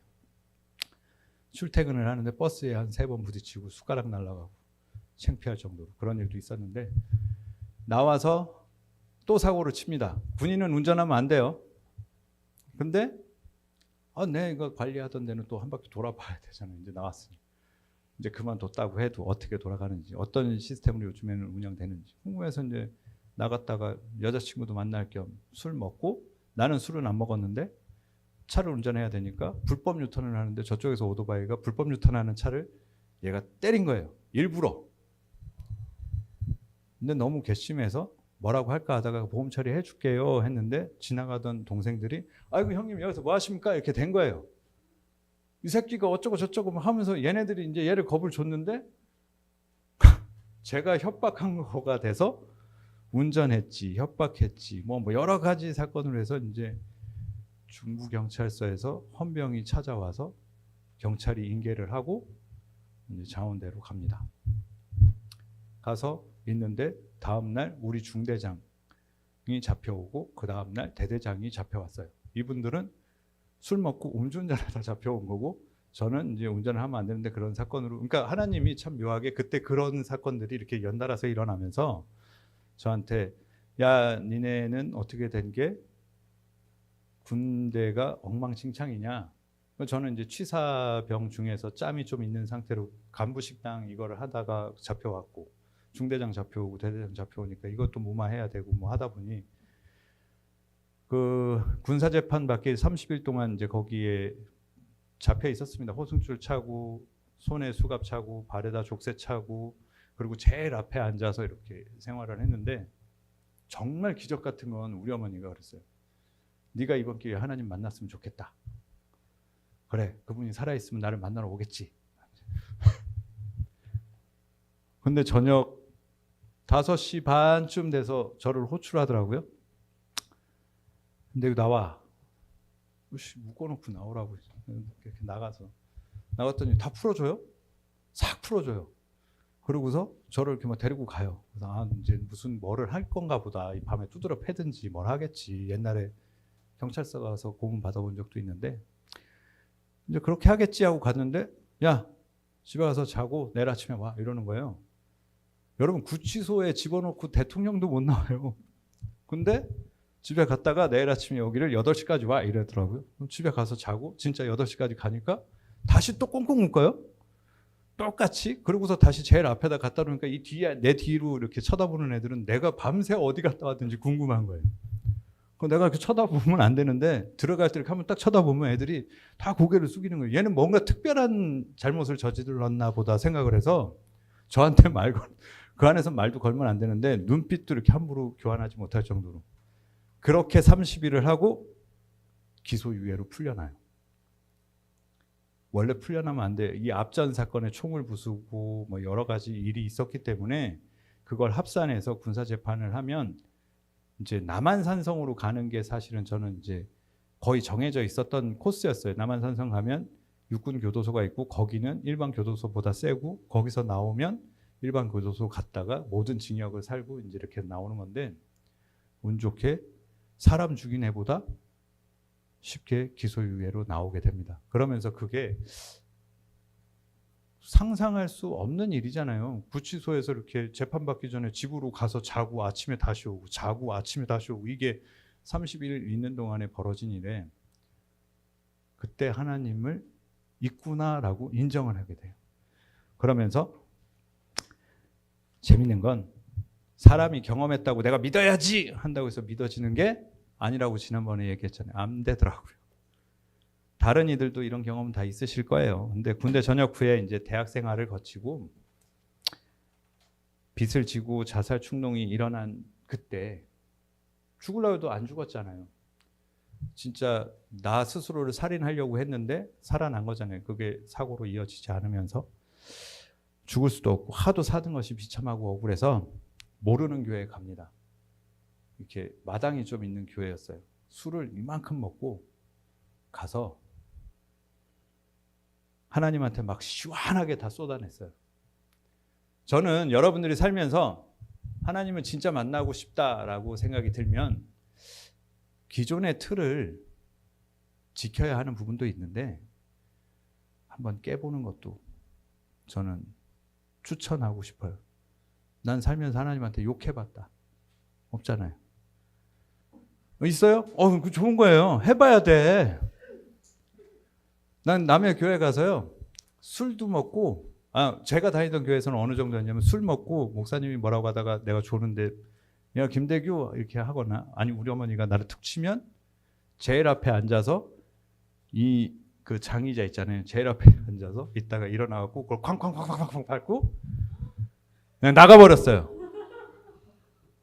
출퇴근을 하는데 버스에 한 3번 부딪히고 숟가락 날아가고 창피할 정도로 그런 일도 있었는데 나와서 또 사고를 칩니다. 군인은 운전하면 안 돼요. 근데 내가 관리하던 데는 또 한 바퀴 돌아봐야 되잖아요. 이제 나왔으니. 이제 그만뒀다고 해도 어떻게 돌아가는지 어떤 시스템으로 요즘에는 운영되는지 궁금해서 이제 나갔다가 여자친구도 만날 겸 술 먹고 나는 술은 안 먹었는데 차를 운전해야 되니까 불법 유턴을 하는데 저쪽에서 오토바이가 불법 유턴하는 차를 얘가 때린 거예요. 일부러. 근데 너무 괘씸해서 뭐라고 할까 하다가 보험 처리해 줄게요 했는데 지나가던 동생들이 아이고 형님 여기서 뭐 하십니까? 이렇게 된 거예요. 이 새끼가 어쩌고 저쩌고 하면서 얘네들이 이제 얘를 겁을 줬는데 제가 협박한 거가 돼서 운전했지, 협박했지, 뭐 여러 가지 사건으로 해서 이제 중부 경찰서에서 헌병이 찾아와서 경찰이 인계를 하고 이제 자원대로 갑니다. 가서 있는데 다음 날 우리 중대장이 잡혀오고 그 다음 날 대대장이 잡혀왔어요. 이분들은 술 먹고 음주운전하다 잡혀온 거고 저는 이제 운전을 하면 안 되는데 그런 사건으로 그러니까 하나님이 참 묘하게 그때 그런 사건들이 이렇게 연달아서 일어나면서 저한테 야 니네는 어떻게 된 게 군대가 엉망진창이냐. 저는 이제 취사병 중에서 짬이 좀 있는 상태로 간부식당 이거를 하다가 잡혀왔고 중대장 잡혀오고 대대장 잡혀오니까 이것도 무마해야 되고 뭐 하다 보니 그 군사재판 받기 30일 동안 이제 거기에 잡혀 있었습니다. 호승줄 차고 손에 수갑 차고 발에다 족쇄 차고 그리고 제일 앞에 앉아서 이렇게 생활을 했는데 정말 기적 같은 건 우리 어머니가 그랬어요. 네가 이번 기회에 하나님 만났으면 좋겠다. 그래 그분이 살아있으면 나를 만나러 오겠지. 근데 저녁 5시 반쯤 돼서 저를 호출하더라고요. 근데 나와. 묶어놓고 나오라고. 이렇게 나갔더니 다 풀어줘요. 싹 풀어줘요. 그러고서 저를 이렇게 막 데리고 가요. 그래서 이제 무슨 뭐를 할 건가 보다. 이 밤에 두드려 패든지 뭘 하겠지. 옛날에 경찰서 가서 고문 받아본 적도 있는데 이제 그렇게 하겠지 하고 갔는데 야 집에 가서 자고 내일 아침에 와 이러는 거예요. 여러분 구치소에 집어넣고 대통령도 못 나와요. 근데 집에 갔다가 내일 아침에 여기를 8시까지 와 이러더라고요. 그럼 집에 가서 자고 진짜 8시까지 가니까 다시 또 꽁꽁 묶어요. 똑같이. 그러고서 다시 제일 앞에다 갖다 놓으니까 이 뒤에 내 뒤로 이렇게 쳐다보는 애들은 내가 밤새 어디 갔다 왔든지 궁금한 거예요. 내가 이렇게 쳐다보면 안 되는데 들어갈 때 이렇게 한번 딱 쳐다보면 애들이 다 고개를 숙이는 거예요. 얘는 뭔가 특별한 잘못을 저질렀나 보다 생각을 해서 저한테 그 안에서 말도 걸면 안 되는데 눈빛도 이렇게 함부로 교환하지 못할 정도로 그렇게 30일을 하고 기소유예로 풀려나요. 원래 풀려나면 안 돼요. 이 앞전 사건에 총을 부수고 뭐 여러 가지 일이 있었기 때문에 그걸 합산해서 군사재판을 하면 이제 남한산성으로 가는 게 사실은 저는 이제 거의 정해져 있었던 코스였어요. 남한산성 가면 육군 교도소가 있고 거기는 일반 교도소보다 세고 거기서 나오면 일반 교도소 갔다가 모든 징역을 살고 이제 이렇게 나오는 건데 운 좋게 사람 죽인 애보다 쉽게 기소유예로 나오게 됩니다. 그러면서 그게 상상할 수 없는 일이잖아요. 구치소에서 이렇게 재판받기 전에 집으로 가서 자고 아침에 다시 오고 자고 아침에 다시 오고 이게 30일 있는 동안에 벌어진 일에 그때 하나님을 있구나라고 인정을 하게 돼요. 그러면서 재밌는 건 사람이 경험했다고 내가 믿어야지 한다고 해서 믿어지는 게 아니라고 지난번에 얘기했잖아요. 안 되더라고요. 다른 이들도 이런 경험은 다 있으실 거예요. 근데 군대 전역 후에 이제 대학 생활을 거치고 빚을 지고 자살 충동이 일어난 그때 죽으려고 해도 안 죽었잖아요. 진짜 나 스스로를 살인하려고 했는데 살아난 거잖아요. 그게 사고로 이어지지 않으면서 죽을 수도 없고 하도 사는 것이 비참하고 억울해서 모르는 교회에 갑니다. 이렇게 마당이 좀 있는 교회였어요. 술을 이만큼 먹고 가서 하나님한테 막 시원하게 다 쏟아냈어요. 저는 여러분들이 살면서 하나님을 진짜 만나고 싶다라고 생각이 들면 기존의 틀을 지켜야 하는 부분도 있는데 한번 깨보는 것도 저는 추천하고 싶어요. 난 살면서 하나님한테 욕해봤다. 없잖아요. 있어요? 그 좋은 거예요. 해봐야 돼. 난 남의 교회 가서요. 술도 먹고 제가 다니던 교회에서는 어느 정도였냐면 술 먹고 목사님이 뭐라고 하다가 내가 조는데 야 김대규 이렇게 하거나 아니 우리 어머니가 나를 툭 치면 제일 앞에 앉아서 그 장의자 있잖아요. 제일 앞에 앉아서 있다가 일어나갖고 그걸 쾅쾅쾅쾅쾅 밟고 그냥 나가버렸어요.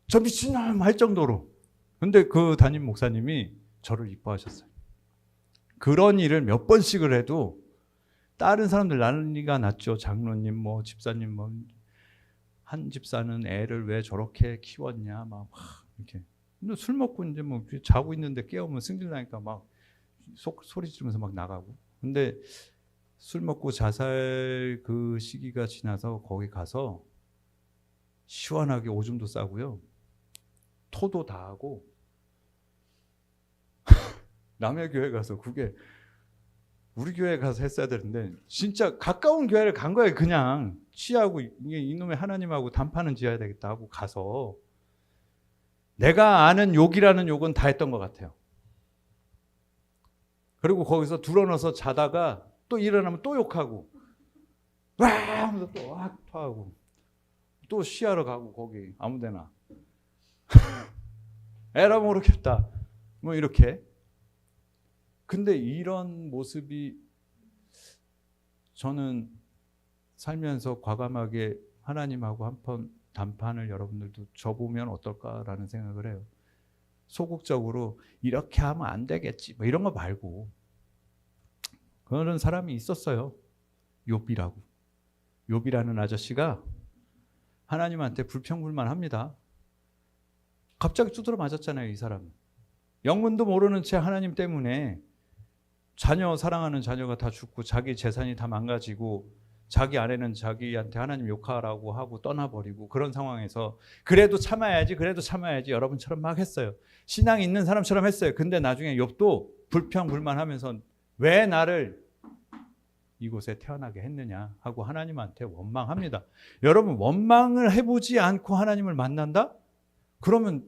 저 미친놈 할 정도로. 근데 그 담임 목사님이 저를 이뻐하셨어요. 그런 일을 몇 번씩을 해도 다른 사람들 난리가 났죠. 장로님, 뭐 집사님, 뭐 한 집사는 애를 왜 저렇게 키웠냐, 막 이렇게. 근데 술 먹고 이제 뭐 자고 있는데 깨우면 승질나니까 막 소리 지르면서 막 나가고. 근데 술 먹고 자살 그 시기가 지나서 거기 가서 시원하게 오줌도 싸고요, 토도 다 하고. 남의 교회 가서 그게 우리 교회 가서 했어야 되는데 진짜 가까운 교회를 간 거예요. 그냥 취하고 이놈의 하나님하고 단판은 지어야 되겠다 하고 가서 내가 아는 욕이라는 욕은 다 했던 것 같아요. 그리고 거기서 드러눠서 자다가 또 일어나면 또 욕하고 와 하면서 또 와 토하고 또 쉬하러 가고 거기 아무데나 에라 모르겠다 뭐 이렇게. 근데 이런 모습이 저는 살면서 과감하게 하나님하고 한번 단판을 여러분들도 접으면 어떨까라는 생각을 해요. 소극적으로 이렇게 하면 안 되겠지 뭐 이런 거 말고. 그런 사람이 있었어요. 욥이라고. 욥이라는 아저씨가 하나님한테 불평불만합니다. 갑자기 두드러 맞았잖아요. 이 사람은. 영문도 모르는 채 하나님 때문에 사랑하는 자녀가 다 죽고 자기 재산이 다 망가지고 자기 아내는 자기한테 하나님 욕하라고 하고 떠나버리고 그런 상황에서 그래도 참아야지 여러분처럼 막 했어요. 신앙이 있는 사람처럼 했어요. 근데 나중에 욥도 불평불만하면서 왜 나를 이곳에 태어나게 했느냐 하고 하나님한테 원망합니다. 여러분 원망을 해보지 않고 하나님을 만난다? 그러면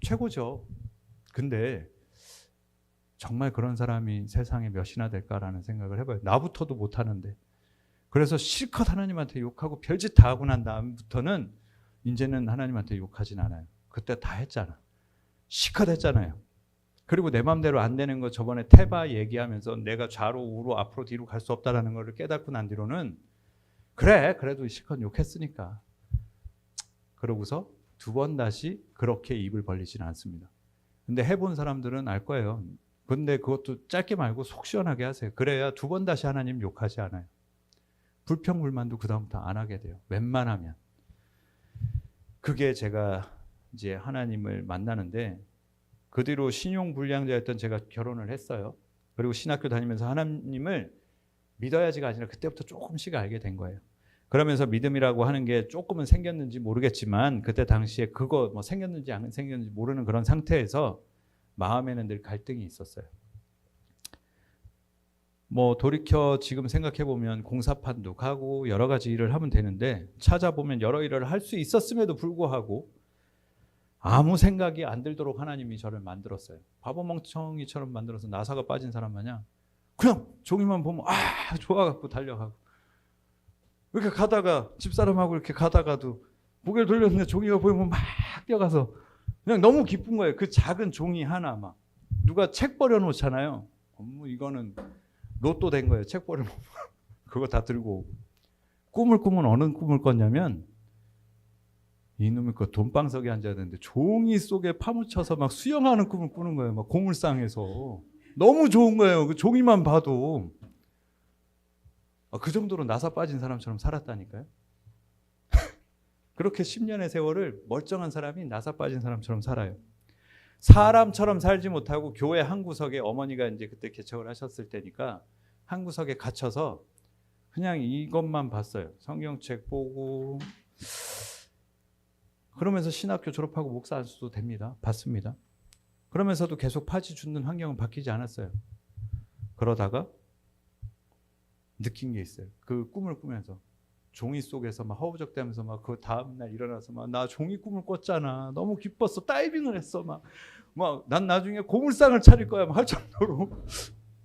최고죠. 근데 정말 그런 사람이 세상에 몇이나 될까라는 생각을 해봐요. 나부터도 못하는데. 그래서 실컷 하나님한테 욕하고 별짓 다 하고 난 다음부터는 이제는 하나님한테 욕하진 않아요. 그때 다 했잖아. 실컷 했잖아요. 그리고 내 마음대로 안 되는 거 저번에 테바 얘기하면서 내가 좌로 우로 앞으로 뒤로 갈 수 없다는 걸 깨닫고 난 뒤로는 그래도 실컷 욕했으니까. 그러고서 두 번 다시 그렇게 입을 벌리진 않습니다. 근데 해본 사람들은 알 거예요. 근데 그것도 짧게 말고 속 시원하게 하세요. 그래야 두 번 다시 하나님 욕하지 않아요. 불평불만도 그 다음부터 안 하게 돼요. 웬만하면. 그게 제가 이제 하나님을 만나는데 그 뒤로 신용불량자였던 제가 결혼을 했어요. 그리고 신학교 다니면서 하나님을 믿어야지가 아니라 그때부터 조금씩 알게 된 거예요. 그러면서 믿음이라고 하는 게 조금은 생겼는지 모르겠지만 그때 당시에 그거 뭐 생겼는지 안 생겼는지 모르는 그런 상태에서 마음에는 늘 갈등이 있었어요. 뭐 돌이켜 지금 생각해 보면 공사판도 가고 여러 가지 일을 하면 되는데 찾아보면 여러 일을 할 수 있었음에도 불구하고 아무 생각이 안 들도록 하나님이 저를 만들었어요. 바보 멍청이처럼 만들어서 나사가 빠진 사람 마냥 그냥 종이만 보면 좋아갖고 달려가고, 이렇게 가다가 집사람하고 이렇게 가다가도 고개를 돌렸는데 종이가 보이면 막 뛰어가서 그냥 너무 기쁜 거예요. 그 작은 종이 하나. 막 누가 책 버려놓잖아요. 이거는 로또 된 거예요. 책 버려놓고 그거 다 들고 꿈을 꾸면 어느 꿈을 꿨냐면 이놈의 거 돈방석에 앉아야 되는데 종이 속에 파묻혀서 막 수영하는 꿈을 꾸는 거예요. 막 고물상에서. 너무 좋은 거예요. 그 종이만 봐도. 그 정도로 나사 빠진 사람처럼 살았다니까요. 그렇게 10년의 세월을 멀쩡한 사람이 나사 빠진 사람처럼 살아요. 사람처럼 살지 못하고 교회 한 구석에, 어머니가 이제 그때 개척을 하셨을 때니까 한 구석에 갇혀서 그냥 이것만 봤어요. 성경책 보고. 그러면서 신학교 졸업하고 목사 안수도 됩니다. 받습니다. 그러면서도 계속 파지 줍는 환경은 바뀌지 않았어요. 그러다가 느낀 게 있어요. 그 꿈을 꾸면서 종이 속에서 막 허우적대면서 막 그 다음날 일어나서 막 나 종이 꿈을 꿨잖아. 너무 기뻤어. 다이빙을 했어. 막 난 나중에 고물상을 차릴 거야. 막 할 정도로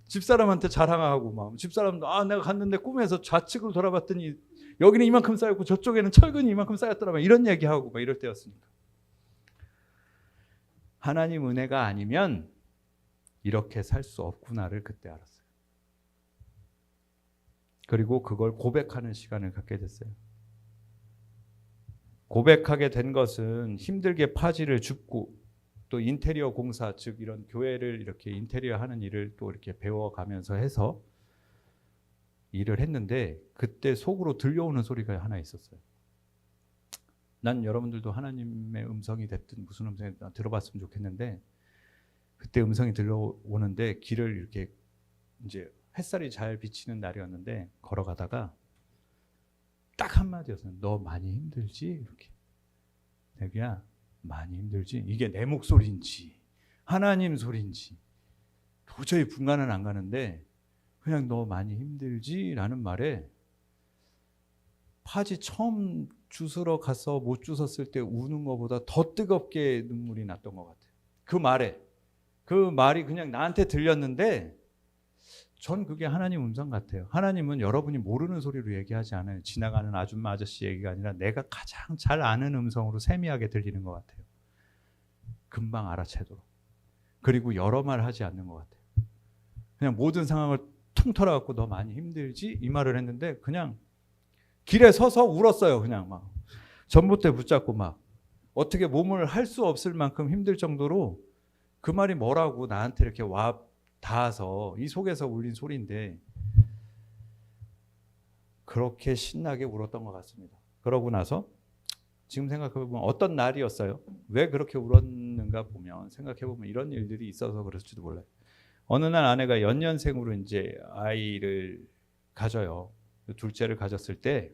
집사람한테 자랑하고, 막 집사람도 내가 갔는데 꿈에서 좌측으로 돌아봤더니 여기는 이만큼 쌓였고 저쪽에는 철근이 이만큼 쌓였더라. 막 이런 얘기하고 막 이럴 때였으니까. 하나님 은혜가 아니면 이렇게 살 수 없구나를 그때 알았어요. 그리고 그걸 고백하는 시간을 갖게 됐어요. 고백하게 된 것은 힘들게 파지를 줍고 또 인테리어 공사, 즉 이런 교회를 이렇게 인테리어 하는 일을 또 이렇게 배워가면서 해서 일을 했는데 그때 속으로 들려오는 소리가 하나 있었어요. 난 여러분들도 하나님의 음성이 됐든 무슨 음성이 들어봤으면 좋겠는데, 그때 음성이 들려오는데 길을 이렇게 이제 햇살이 잘 비치는 날이었는데 걸어가다가 딱 한마디였어요. 너 많이 힘들지? 이렇게. 내가 많이 힘들지? 이게 내 목소리인지 하나님 소리인지 도저히 분간은 안 가는데 그냥 너 많이 힘들지? 라는 말에 파지 처음 주스러 가서 못 주웠을 때 우는 것보다 더 뜨겁게 눈물이 났던 것 같아요. 그 말이 그냥 나한테 들렸는데 전 그게 하나님 음성 같아요. 하나님은 여러분이 모르는 소리로 얘기하지 않아요. 지나가는 아줌마 아저씨 얘기가 아니라 내가 가장 잘 아는 음성으로 세미하게 들리는 것 같아요. 금방 알아채도록. 그리고 여러 말 하지 않는 것 같아요. 그냥 모든 상황을 퉁 털어갖고 너 많이 힘들지? 이 말을 했는데 그냥 길에 서서 울었어요. 그냥 막 전봇대 붙잡고 막 어떻게 몸을 할 수 없을 만큼 힘들 정도로 그 말이 뭐라고 나한테 이렇게 와 닿아서 이 속에서 울린 소리인데 그렇게 신나게 울었던 것 같습니다. 그러고 나서 지금 생각해보면 어떤 날이었어요? 왜 그렇게 울었는가 보면 생각해보면 이런 일들이 있어서 그럴지도 몰라요. 어느 날 아내가 연년생으로 이제 아이를 가져요. 둘째를 가졌을 때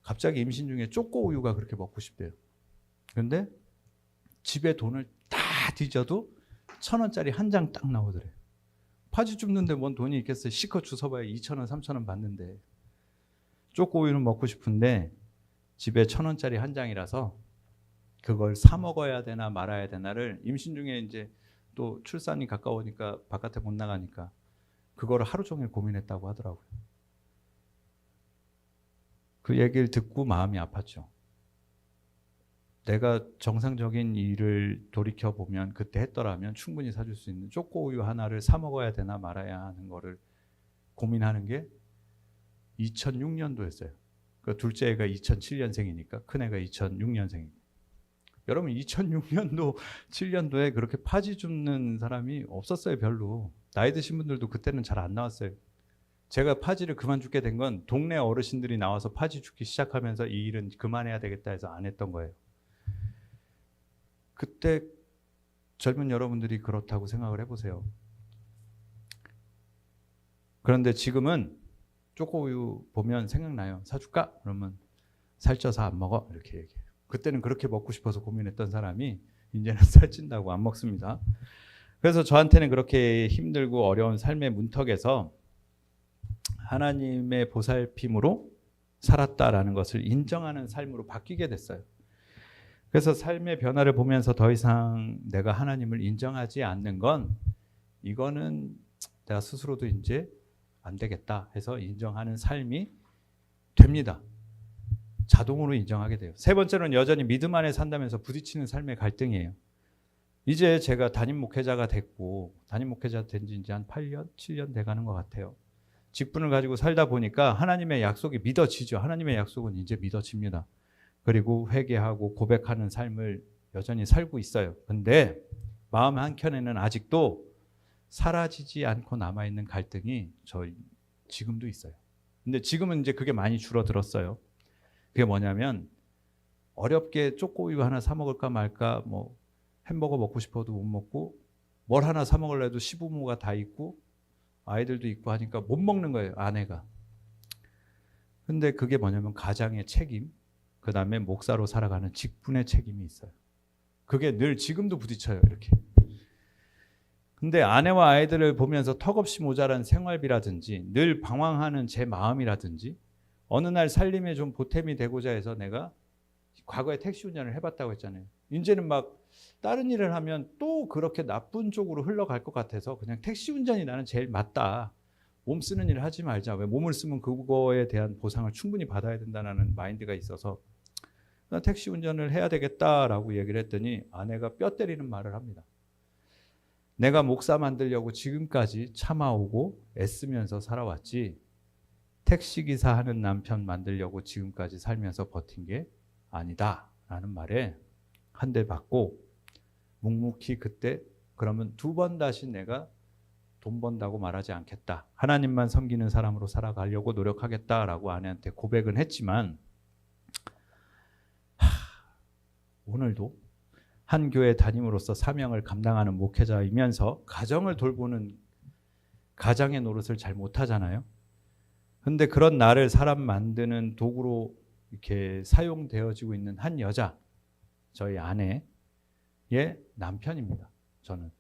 갑자기 임신 중에 쪼꼬 우유가 그렇게 먹고 싶대요. 근데 집에 돈을 다 뒤져도 1,000원짜리 한 장 딱 나오더래요. 파지 줍는데 뭔 돈이 있겠어요. 실컷 주워봐야 2,000원, 3,000원 받는데 쪼꼬 우유는 먹고 싶은데 집에 1,000원짜리 한 장이라서 그걸 사 먹어야 되나 말아야 되나를 임신 중에 이제 또 출산이 가까우니까 바깥에 못 나가니까 그거를 하루 종일 고민했다고 하더라고요. 그 얘기를 듣고 마음이 아팠죠. 내가 정상적인 일을 돌이켜보면 그때 했더라면 충분히 사줄 수 있는 쪼꼬우유 하나를 사 먹어야 되나 말아야 하는 거를 고민하는 게 2006년도였어요. 그 둘째 애가 2007년생이니까 큰 애가 2006년생이고. 여러분 2006년도 7년도에 그렇게 파지 줍는 사람이 없었어요. 별로. 나이 드신 분들도 그때는 잘 안 나왔어요. 제가 파지를 그만 줍게 된 건 동네 어르신들이 나와서 파지 줍기 시작하면서 이 일은 그만해야 되겠다 해서 안 했던 거예요. 그때 젊은 여러분들이 그렇다고 생각을 해보세요. 그런데 지금은 초코우유 보면 생각나요. 사줄까? 그러면 살쪄서 안 먹어. 이렇게 얘기해요. 그때는 그렇게 먹고 싶어서 고민했던 사람이 이제는 살찐다고 안 먹습니다. 그래서 저한테는 그렇게 힘들고 어려운 삶의 문턱에서 하나님의 보살핌으로 살았다라는 것을 인정하는 삶으로 바뀌게 됐어요. 그래서 삶의 변화를 보면서 더 이상 내가 하나님을 인정하지 않는 건 이거는 내가 스스로도 이제 안 되겠다 해서 인정하는 삶이 됩니다. 자동으로 인정하게 돼요. 세 번째로는 여전히 믿음 안에 산다면서 부딪히는 삶의 갈등이에요. 이제 제가 담임 목회자가 됐고 담임 목회자 된 지 이제 한 8년, 7년 돼가는 것 같아요. 직분을 가지고 살다 보니까 하나님의 약속이 믿어지죠. 하나님의 약속은 이제 믿어집니다. 그리고 회개하고 고백하는 삶을 여전히 살고 있어요. 근데 마음 한켠에는 아직도 사라지지 않고 남아있는 갈등이 지금도 있어요. 근데 지금은 이제 그게 많이 줄어들었어요. 그게 뭐냐면 어렵게 초코우유 하나 사 먹을까 말까, 뭐 햄버거 먹고 싶어도 못 먹고 뭘 하나 사 먹으려 해도 시부모가 다 있고 아이들도 있고 하니까 못 먹는 거예요, 아내가. 근데 그게 뭐냐면 가장의 책임, 그 다음에 목사로 살아가는 직분의 책임이 있어요. 그게 늘 지금도 부딪혀요, 이렇게. 근데 아내와 아이들을 보면서 턱없이 모자란 생활비라든지 늘 방황하는 제 마음이라든지 어느 날 살림에 좀 보탬이 되고자 해서 내가 과거에 택시 운전을 해봤다고 했잖아요. 이제는 막 다른 일을 하면 또 그렇게 나쁜 쪽으로 흘러갈 것 같아서 그냥 택시 운전이 나는 제일 맞다. 몸 쓰는 일을 하지 말자. 왜 몸을 쓰면 그거에 대한 보상을 충분히 받아야 된다는 마인드가 있어서 택시 운전을 해야 되겠다라고 얘기를 했더니 아내가 뼈 때리는 말을 합니다. 내가 목사 만들려고 지금까지 참아오고 애쓰면서 살아왔지 택시기사 하는 남편 만들려고 지금까지 살면서 버틴 게 아니다 라는 말에 한 대 받고 묵묵히 그때 그러면 2번 다시 내가 돈 번다고 말하지 않겠다. 하나님만 섬기는 사람으로 살아가려고 노력하겠다라고 아내한테 고백은 했지만 오늘도 한 교회 담임으로서 사명을 감당하는 목회자이면서 가정을 돌보는 가장의 노릇을 잘 못하잖아요. 근데 그런 나를 사람 만드는 도구로 이렇게 사용되어지고 있는 한 여자, 저희 아내의 남편입니다. 저는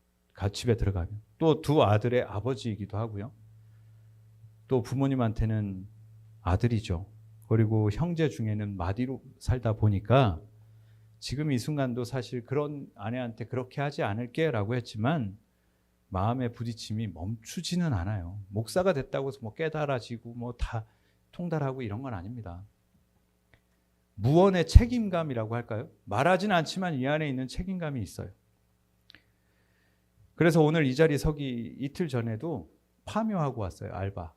집에 들어가면 또 2 아들의 아버지이기도 하고요. 또 부모님한테는 아들이죠. 그리고 형제 중에는 마디로 살다 보니까 지금 이 순간도 사실 그런 아내한테 그렇게 하지 않을게 라고 했지만 마음의 부딪힘이 멈추지는 않아요. 목사가 됐다고 해서 뭐 깨달아지고 뭐 다 통달하고 이런 건 아닙니다. 무언의 책임감이라고 할까요? 말하진 않지만 이 안에 있는 책임감이 있어요. 그래서 오늘 이 자리 서기 이틀 전에도 파묘하고 왔어요. 알바.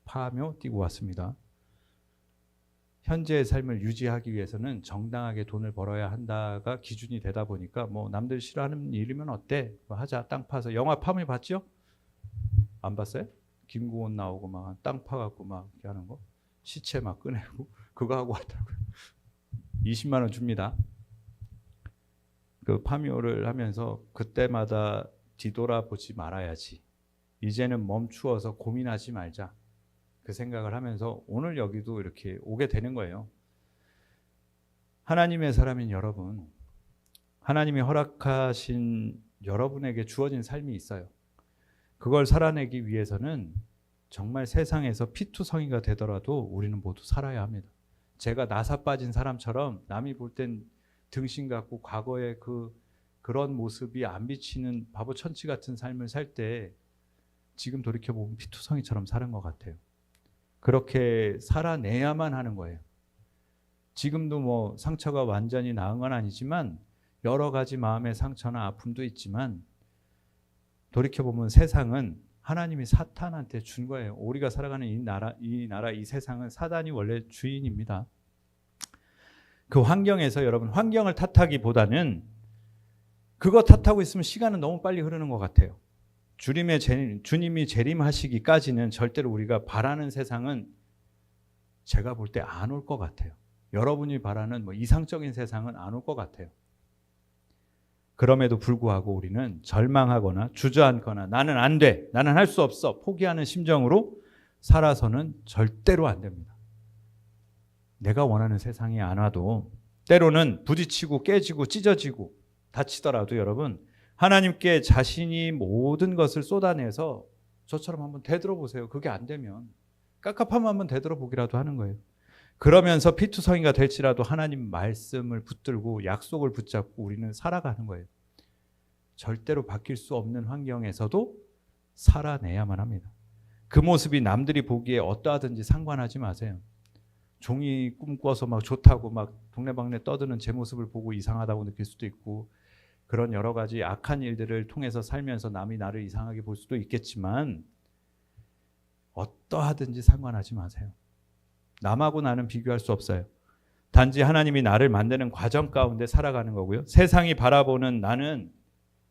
파묘 뛰고 왔습니다. 현재의 삶을 유지하기 위해서는 정당하게 돈을 벌어야 한다가 기준이 되다 보니까 뭐 남들 싫어하는 일이면 어때? 뭐 하자. 땅 파서. 영화 파묘 봤죠? 안 봤어요? 김고은 나오고 막 땅 파갖고 막 이렇게 하는 거. 시체 막 꺼내고 그거 하고 왔더라고요. 20만 원 줍니다. 그 파묘를 하면서 그때마다 뒤돌아보지 말아야지. 이제는 멈추어서 고민하지 말자. 그 생각을 하면서 오늘 여기도 이렇게 오게 되는 거예요. 하나님의 사람인 여러분, 하나님이 허락하신 여러분에게 주어진 삶이 있어요. 그걸 살아내기 위해서는 정말 세상에서 피투성이가 되더라도 우리는 모두 살아야 합니다. 제가 나사 빠진 사람처럼 남이 볼 땐 등신 같고 과거의 그런 모습이 안 비치는 바보 천치 같은 삶을 살 때 지금 돌이켜보면 피투성이처럼 사는 것 같아요. 그렇게 살아내야만 하는 거예요. 지금도 뭐 상처가 완전히 나은 건 아니지만 여러 가지 마음의 상처나 아픔도 있지만 돌이켜보면 세상은 하나님이 사탄한테 준 거예요. 우리가 살아가는 이 나라, 이 세상은 사단이 원래 주인입니다. 그 환경에서 여러분 환경을 탓하기보다는 그거 탓하고 있으면 시간은 너무 빨리 흐르는 것 같아요. 주님이 재림하시기까지는 절대로 우리가 바라는 세상은 제가 볼 때 안 올 것 같아요. 여러분이 바라는 뭐 이상적인 세상은 안 올 것 같아요. 그럼에도 불구하고 우리는 절망하거나 주저앉거나 나는 안 돼, 나는 할 수 없어 포기하는 심정으로 살아서는 절대로 안 됩니다. 내가 원하는 세상이 안 와도 때로는 부딪히고 깨지고 찢어지고 다치더라도 여러분 하나님께 자신이 모든 것을 쏟아내서 저처럼 한번 되돌아 보세요. 그게 안 되면 깝깝하면 한번 되돌아 보기라도 하는 거예요. 그러면서 피투성이가 될지라도 하나님 말씀을 붙들고 약속을 붙잡고 우리는 살아가는 거예요. 절대로 바뀔 수 없는 환경에서도 살아내야만 합니다. 그 모습이 남들이 보기에 어떠하든지 상관하지 마세요. 종이 꿈꿔서 막 좋다고 막 동네방네 떠드는 제 모습을 보고 이상하다고 느낄 수도 있고 그런 여러 가지 악한 일들을 통해서 살면서 남이 나를 이상하게 볼 수도 있겠지만 어떠하든지 상관하지 마세요. 남하고 나는 비교할 수 없어요. 단지 하나님이 나를 만드는 과정 가운데 살아가는 거고요. 세상이 바라보는 나는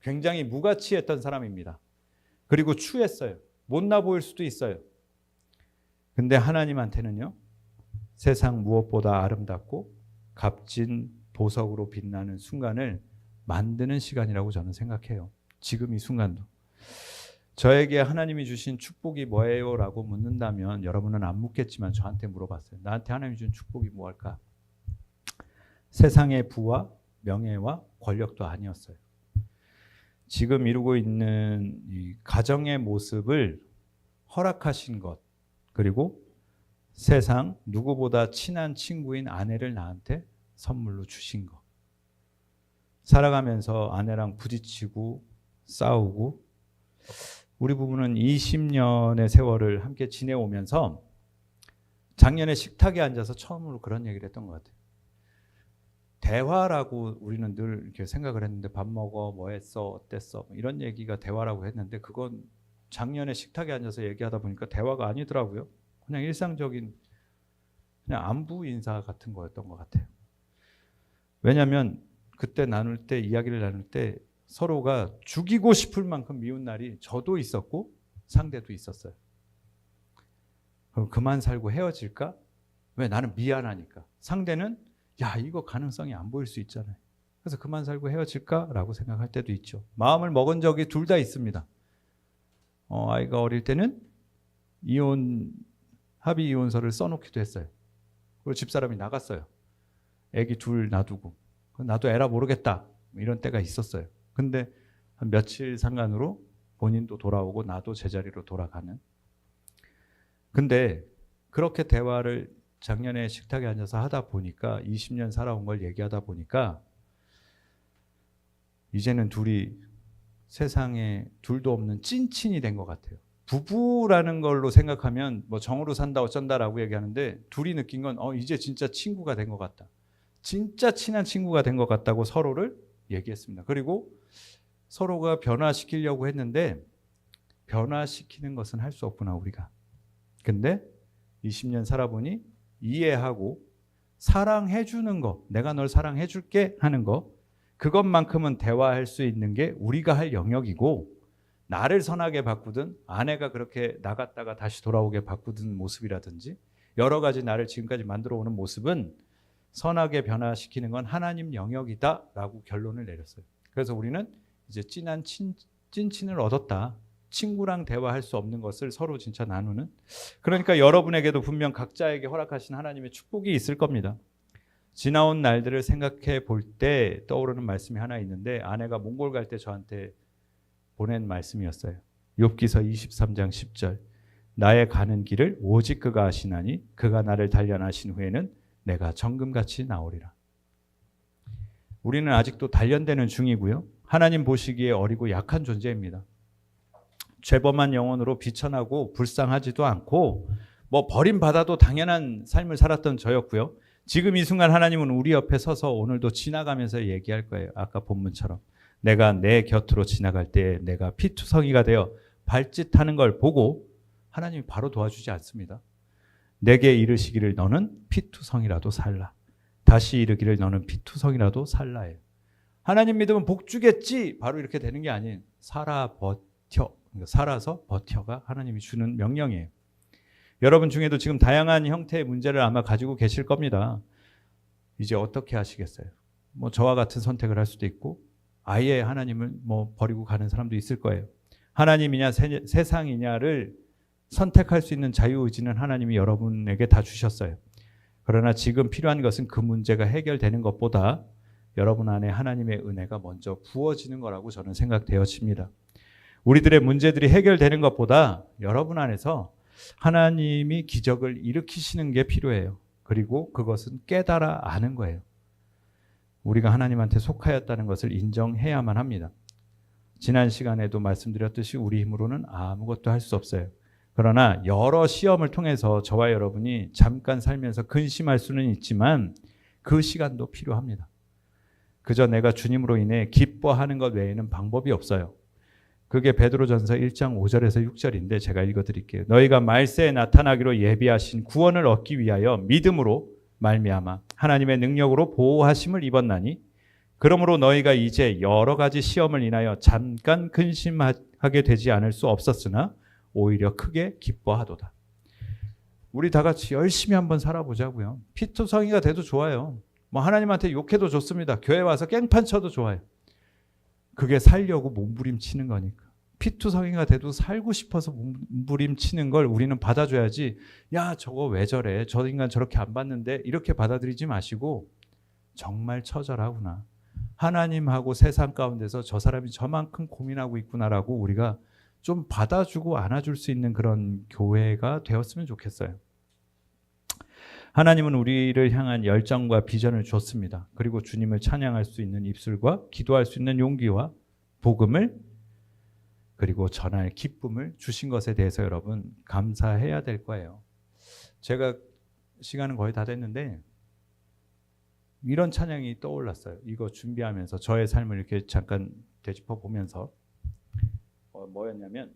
굉장히 무가치했던 사람입니다. 그리고 추했어요. 못나 보일 수도 있어요. 근데 하나님한테는요. 세상 무엇보다 아름답고 값진 보석으로 빛나는 순간을 만드는 시간이라고 저는 생각해요. 지금 이 순간도. 저에게 하나님이 주신 축복이 뭐예요? 라고 묻는다면 여러분은 안 묻겠지만 저한테 물어봤어요. 나한테 하나님이 준 축복이 뭐일까? 세상의 부와 명예와 권력도 아니었어요. 지금 이루고 있는 이 가정의 모습을 허락하신 것, 그리고 세상 누구보다 친한 친구인 아내를 나한테 선물로 주신 것. 살아가면서 아내랑 부딪히고 싸우고 우리 부부는 20년의 세월을 함께 지내오면서 작년에 식탁에 앉아서 처음으로 그런 얘기를 했던 것 같아요. 대화라고 우리는 늘 이렇게 생각을 했는데 밥 먹어, 뭐 했어, 어땠어 이런 얘기가 대화라고 했는데 그건 작년에 식탁에 앉아서 얘기하다 보니까 대화가 아니더라고요. 그냥 일상적인 그냥 안부 인사 같은 거였던 것 같아요. 왜냐하면 그때 이야기를 나눌 때 서로가 죽이고 싶을 만큼 미운 날이 저도 있었고 상대도 있었어요. 그럼 그만 살고 헤어질까? 왜? 나는 미안하니까. 상대는 야 이거 가능성이 안 보일 수 있잖아요. 그래서 그만 살고 헤어질까라고 생각할 때도 있죠. 마음을 먹은 적이 둘 다 있습니다. 아이가 어릴 때는 합의 이혼서를 써놓기도 했어요. 그리고 집사람이 나갔어요. 애기 둘 놔두고 나도 에라 모르겠다 이런 때가 있었어요. 근데 한 며칠 상간으로 본인도 돌아오고 나도 제자리로 돌아가는. 근데 그렇게 대화를 작년에 식탁에 앉아서 하다 보니까 20년 살아온 걸 얘기하다 보니까 이제는 둘이 세상에 둘도 없는 찐친이 된 것 같아요. 부부라는 걸로 생각하면 뭐 정으로 산다 어쩐다라고 얘기하는데 둘이 느낀 건 이제 진짜 친구가 된 것 같다. 진짜 친한 친구가 된 것 같다고 서로를 얘기했습니다. 그리고 서로가 변화시키려고 했는데 변화시키는 것은 할 수 없구나 우리가. 근데 20년 살아보니 이해하고 사랑해 주는 거, 내가 널 사랑해 줄게 하는 거, 그것만큼은 대화할 수 있는 게 우리가 할 영역이고 나를 선하게 바꾸든 아내가 그렇게 나갔다가 다시 돌아오게 바꾸든 모습이라든지 여러 가지 나를 지금까지 만들어 오는 모습은 선하게 변화시키는 건 하나님 영역이다라고 결론을 내렸어요. 그래서 우리는 이제 찐한 찐친을 얻었다. 친구랑 대화할 수 없는 것을 서로 진짜 나누는. 그러니까 여러분에게도 분명 각자에게 허락하신 하나님의 축복이 있을 겁니다. 지나온 날들을 생각해 볼 때 떠오르는 말씀이 하나 있는데 아내가 몽골 갈 때 저한테 보낸 말씀이었어요. 욥기서 23장 10절. 나의 가는 길을 오직 그가 아시나니 그가 나를 단련하신 후에는 내가 정금같이 나오리라. 우리는 아직도 단련되는 중이고요. 하나님 보시기에 어리고 약한 존재입니다. 죄범한 영혼으로 비천하고 불쌍하지도 않고 뭐 버림받아도 당연한 삶을 살았던 저였고요. 지금 이 순간 하나님은 우리 옆에 서서 오늘도 지나가면서 얘기할 거예요. 아까 본문처럼 내가 내 곁으로 지나갈 때 내가 피투성이가 되어 발짓하는 걸 보고 하나님이 바로 도와주지 않습니다. 내게 이르시기를 너는 피투성이라도 살라. 다시 이르기를 너는 피투성이라도 살라예요. 하나님 믿으면 복 주겠지 바로 이렇게 되는 게 아니에요. 살아 버텨. 살아서 버텨가 하나님이 주는 명령이에요. 여러분 중에도 지금 다양한 형태의 문제를 아마 가지고 계실 겁니다. 이제 어떻게 하시겠어요? 뭐 저와 같은 선택을 할 수도 있고 아예 하나님을 뭐 버리고 가는 사람도 있을 거예요. 하나님이냐 세상이냐를 선택할 수 있는 자유의지는 하나님이 여러분에게 다 주셨어요. 그러나 지금 필요한 것은 그 문제가 해결되는 것보다 여러분 안에 하나님의 은혜가 먼저 부어지는 거라고 저는 생각되어집니다. 우리들의 문제들이 해결되는 것보다 여러분 안에서 하나님이 기적을 일으키시는 게 필요해요. 그리고 그것은 깨달아 아는 거예요. 우리가 하나님한테 속하였다는 것을 인정해야만 합니다. 지난 시간에도 말씀드렸듯이 우리 힘으로는 아무것도 할 수 없어요. 그러나 여러 시험을 통해서 저와 여러분이 잠깐 살면서 근심할 수는 있지만 그 시간도 필요합니다. 그저 내가 주님으로 인해 기뻐하는 것 외에는 방법이 없어요. 그게 베드로전서 1장 5절에서 6절인데 제가 읽어드릴게요. 너희가 말세에 나타나기로 예비하신 구원을 얻기 위하여 믿음으로 말미암아 하나님의 능력으로 보호하심을 입었나니 그러므로 너희가 이제 여러 가지 시험을 인하여 잠깐 근심하게 되지 않을 수 없었으나 오히려 크게 기뻐하도다. 우리 다 같이 열심히 한번 살아보자고요. 피투성이가 돼도 좋아요. 뭐 하나님한테 욕해도 좋습니다. 교회 와서 깽판 쳐도 좋아요. 그게 살려고 몸부림치는 거니까. 피투성이가 돼도 살고 싶어서 몸부림치는 걸 우리는 받아줘야지. 야, 저거 왜 저래? 저 인간 저렇게 안 봤는데 이렇게 받아들이지 마시고 정말 처절하구나. 하나님하고 세상 가운데서 저 사람이 저만큼 고민하고 있구나라고 우리가 좀 받아주고 안아줄 수 있는 그런 교회가 되었으면 좋겠어요. 하나님은 우리를 향한 열정과 비전을 줬습니다. 그리고 주님을 찬양할 수 있는 입술과 기도할 수 있는 용기와 복음을 그리고 전할 기쁨을 주신 것에 대해서 여러분 감사해야 될 거예요. 제가 시간은 거의 다 됐는데 이런 찬양이 떠올랐어요. 이거 준비하면서 저의 삶을 이렇게 잠깐 되짚어 보면서 뭐였냐면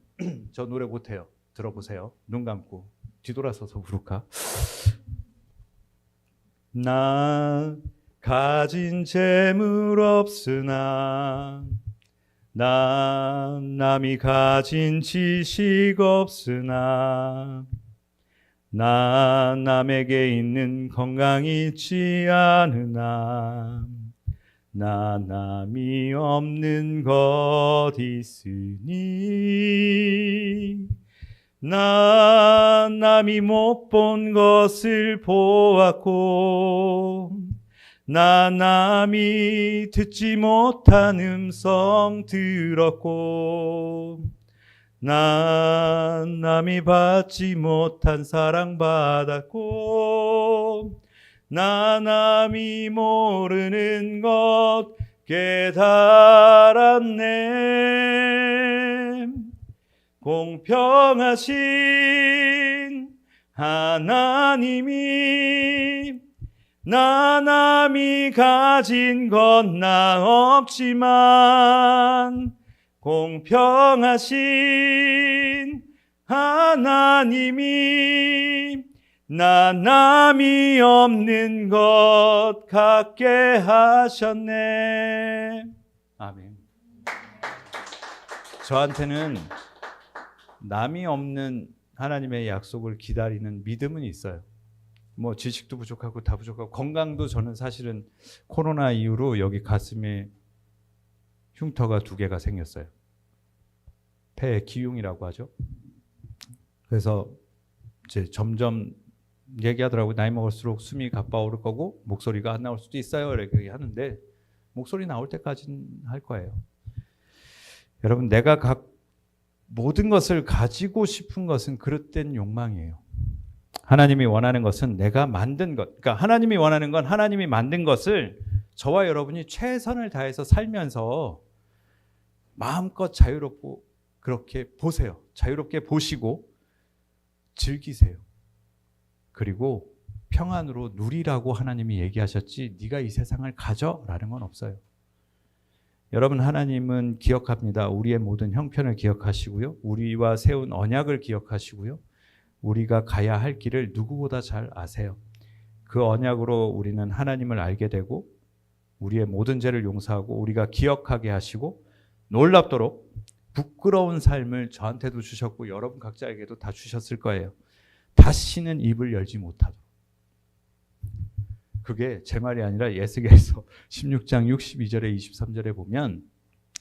저 노래 못해요. 들어보세요. 눈 감고 뒤돌아서서 부를까? 나 가진 재물 없으나 나 남이 가진 지식 없으나 나 남에게 있는 건강 있지 않으나 나 남이 없는 것 있으니 나 남이 못 본 것을 보았고 나 남이 듣지 못한 음성 들었고 나 남이 받지 못한 사랑 받았고 나 남이 모르는 것 깨달았네. 공평하신 하나님이 나 남이 가진 건 나 없지만 공평하신 하나님이 나 남이 없는 것 갖게 하셨네. 아멘. 저한테는 남이 없는 하나님의 약속을 기다리는 믿음은 있어요. 뭐 지식도 부족하고 다 부족하고 건강도 저는 사실은 코로나 이후로 여기 가슴에 흉터가 2개가 생겼어요. 폐 기흉이라고 하죠. 그래서 이제 점점 얘기하더라고요. 나이 먹을수록 숨이 가빠오를 거고 목소리가 안 나올 수도 있어요. 이렇게 하는데 목소리 나올 때까지는 할 거예요. 여러분 내가 모든 것을 가지고 싶은 것은 그릇된 욕망이에요. 하나님이 원하는 것은 내가 만든 것. 그러니까 하나님이 원하는 건 하나님이 만든 것을 저와 여러분이 최선을 다해서 살면서 마음껏 자유롭고 그렇게 보세요. 자유롭게 보시고 즐기세요. 그리고 평안으로 누리라고 하나님이 얘기하셨지 네가 이 세상을 가져라는 건 없어요. 여러분 하나님은 기억합니다. 우리의 모든 형편을 기억하시고요. 우리와 세운 언약을 기억하시고요. 우리가 가야 할 길을 누구보다 잘 아세요. 그 언약으로 우리는 하나님을 알게 되고 우리의 모든 죄를 용서하고 우리가 기억하게 하시고 놀랍도록 부끄러운 삶을 저한테도 주셨고 여러분 각자에게도 다 주셨을 거예요. 다시는 입을 열지 못하도록. 그게 제 말이 아니라 에스겔서 16장 62절에 23절에 보면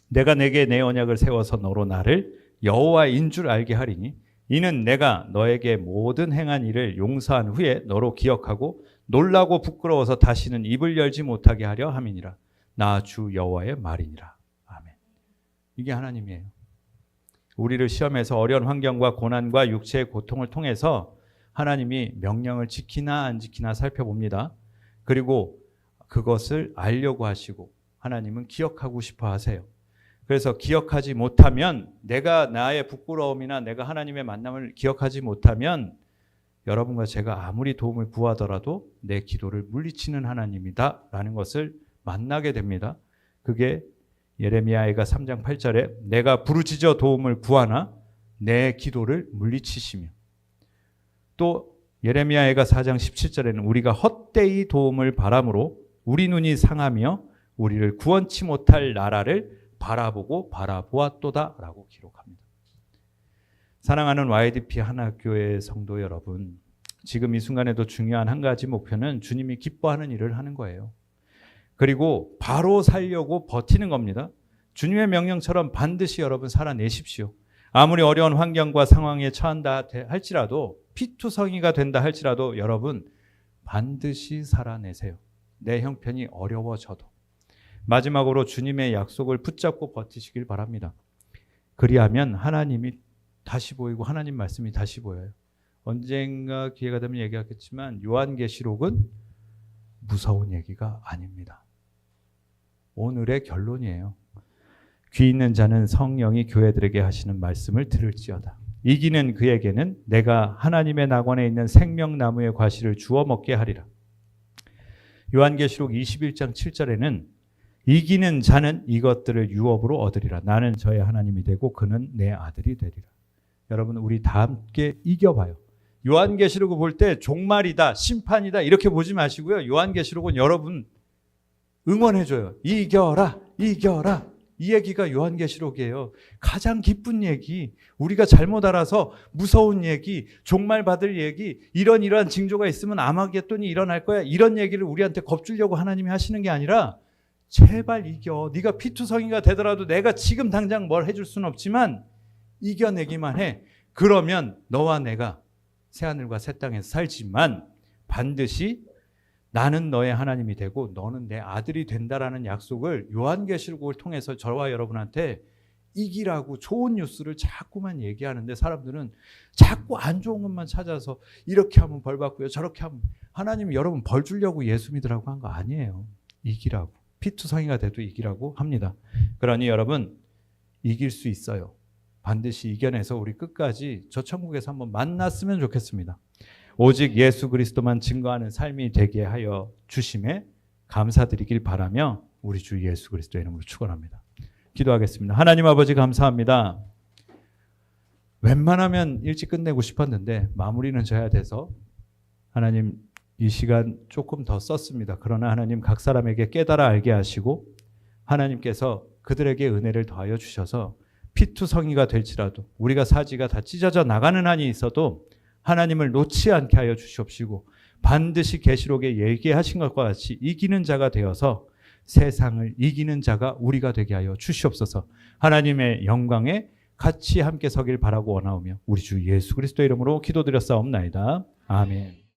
내가 내게 내 언약을 세워서 너로 나를 여호와인 줄 알게 하리니 이는 내가 너에게 모든 행한 일을 용서한 후에 너로 기억하고 놀라고 부끄러워서 다시는 입을 열지 못하게 하려 함이니라. 나 주 여호와의 말이니라. 아멘. 이게 하나님이에요. 우리를 시험해서 어려운 환경과 고난과 육체의 고통을 통해서 하나님이 명령을 지키나 안 지키나 살펴봅니다. 그리고 그것을 알려고 하시고 하나님은 기억하고 싶어 하세요. 그래서 기억하지 못하면, 내가 나의 부끄러움이나 내가 하나님의 만남을 기억하지 못하면 여러분과 제가 아무리 도움을 구하더라도 내 기도를 물리치는 하나님이다 라는 것을 만나게 됩니다. 그게 예레미야가 3장 8절에 내가 부르짖어 도움을 구하나 내 기도를 물리치시며, 또 예레미야가 4장 17절에는 우리가 헛되이 도움을 바람으로 우리 눈이 상하며 우리를 구원치 못할 나라를 바라보고 바라보았도다 라고 기록합니다. 사랑하는 YDP 하나교회 성도 여러분, 지금 이 순간에도 중요한 한 가지 목표는 주님이 기뻐하는 일을 하는 거예요. 그리고 바로 살려고 버티는 겁니다. 주님의 명령처럼 반드시 여러분 살아내십시오. 아무리 어려운 환경과 상황에 처한다 할지라도, 피투성이가 된다 할지라도 여러분 반드시 살아내세요. 내 형편이 어려워져도. 마지막으로 주님의 약속을 붙잡고 버티시길 바랍니다. 그리하면 하나님이 다시 보이고 하나님 말씀이 다시 보여요. 언젠가 기회가 되면 얘기하겠지만 요한계시록은 무서운 얘기가 아닙니다. 오늘의 결론이에요. 귀 있는 자는 성령이 교회들에게 하시는 말씀을 들을지어다. 이기는 그에게는 내가 하나님의 낙원에 있는 생명나무의 과실을 주워 먹게 하리라. 요한계시록 21장 7절에는 이기는 자는 이것들을 유업으로 얻으리라. 나는 저의 하나님이 되고 그는 내 아들이 되리라. 여러분 우리 다 함께 이겨봐요. 요한계시록을 볼 때 종말이다, 심판이다 이렇게 보지 마시고요. 요한계시록은 여러분 응원해줘요. 이겨라, 이겨라. 이 얘기가 요한계시록이에요. 가장 기쁜 얘기, 우리가 잘못 알아서 무서운 얘기, 종말 받을 얘기, 이러한 징조가 있으면 아마겟돈이 일어날 거야, 이런 얘기를 우리한테 겁주려고 하나님이 하시는 게 아니라 제발 이겨. 네가 피투성이가 되더라도 내가 지금 당장 뭘 해줄 수는 없지만 이겨내기만 해. 그러면 너와 내가 새하늘과 새 땅에서 살지만 반드시 나는 너의 하나님이 되고 너는 내 아들이 된다라는 약속을 요한계시록을 통해서 저와 여러분한테 이기라고 좋은 뉴스를 자꾸만 얘기하는데, 사람들은 자꾸 안 좋은 것만 찾아서 이렇게 하면 벌 받고요, 저렇게 하면. 하나님이 여러분 벌 주려고 예수 믿으라고 한 거 아니에요. 이기라고. 피투성이가 돼도 이기라고 합니다. 그러니 여러분 이길 수 있어요. 반드시 이겨내서 우리 끝까지 저 천국에서 한번 만났으면 좋겠습니다. 오직 예수 그리스도만 증거하는 삶이 되게 하여 주심에 감사드리길 바라며 우리 주 예수 그리스도의 이름으로 축원합니다. 기도하겠습니다. 하나님 아버지 감사합니다. 웬만하면 일찍 끝내고 싶었는데 마무리는 져야 돼서 하나님 이 시간 조금 더 썼습니다. 그러나 하나님 각 사람에게 깨달아 알게 하시고 하나님께서 그들에게 은혜를 더하여 주셔서 피투성이가 될지라도 우리가 사지가 다 찢어져 나가는 한이 있어도 하나님을 놓지 않게 하여 주시옵시고 반드시 계시록에 얘기하신 것과 같이 이기는 자가 되어서 세상을 이기는 자가 우리가 되게 하여 주시옵소서. 하나님의 영광에 같이 함께 서길 바라고 원하오며 우리 주 예수 그리스도의 이름으로 기도드렸사옵나이다. 아멘.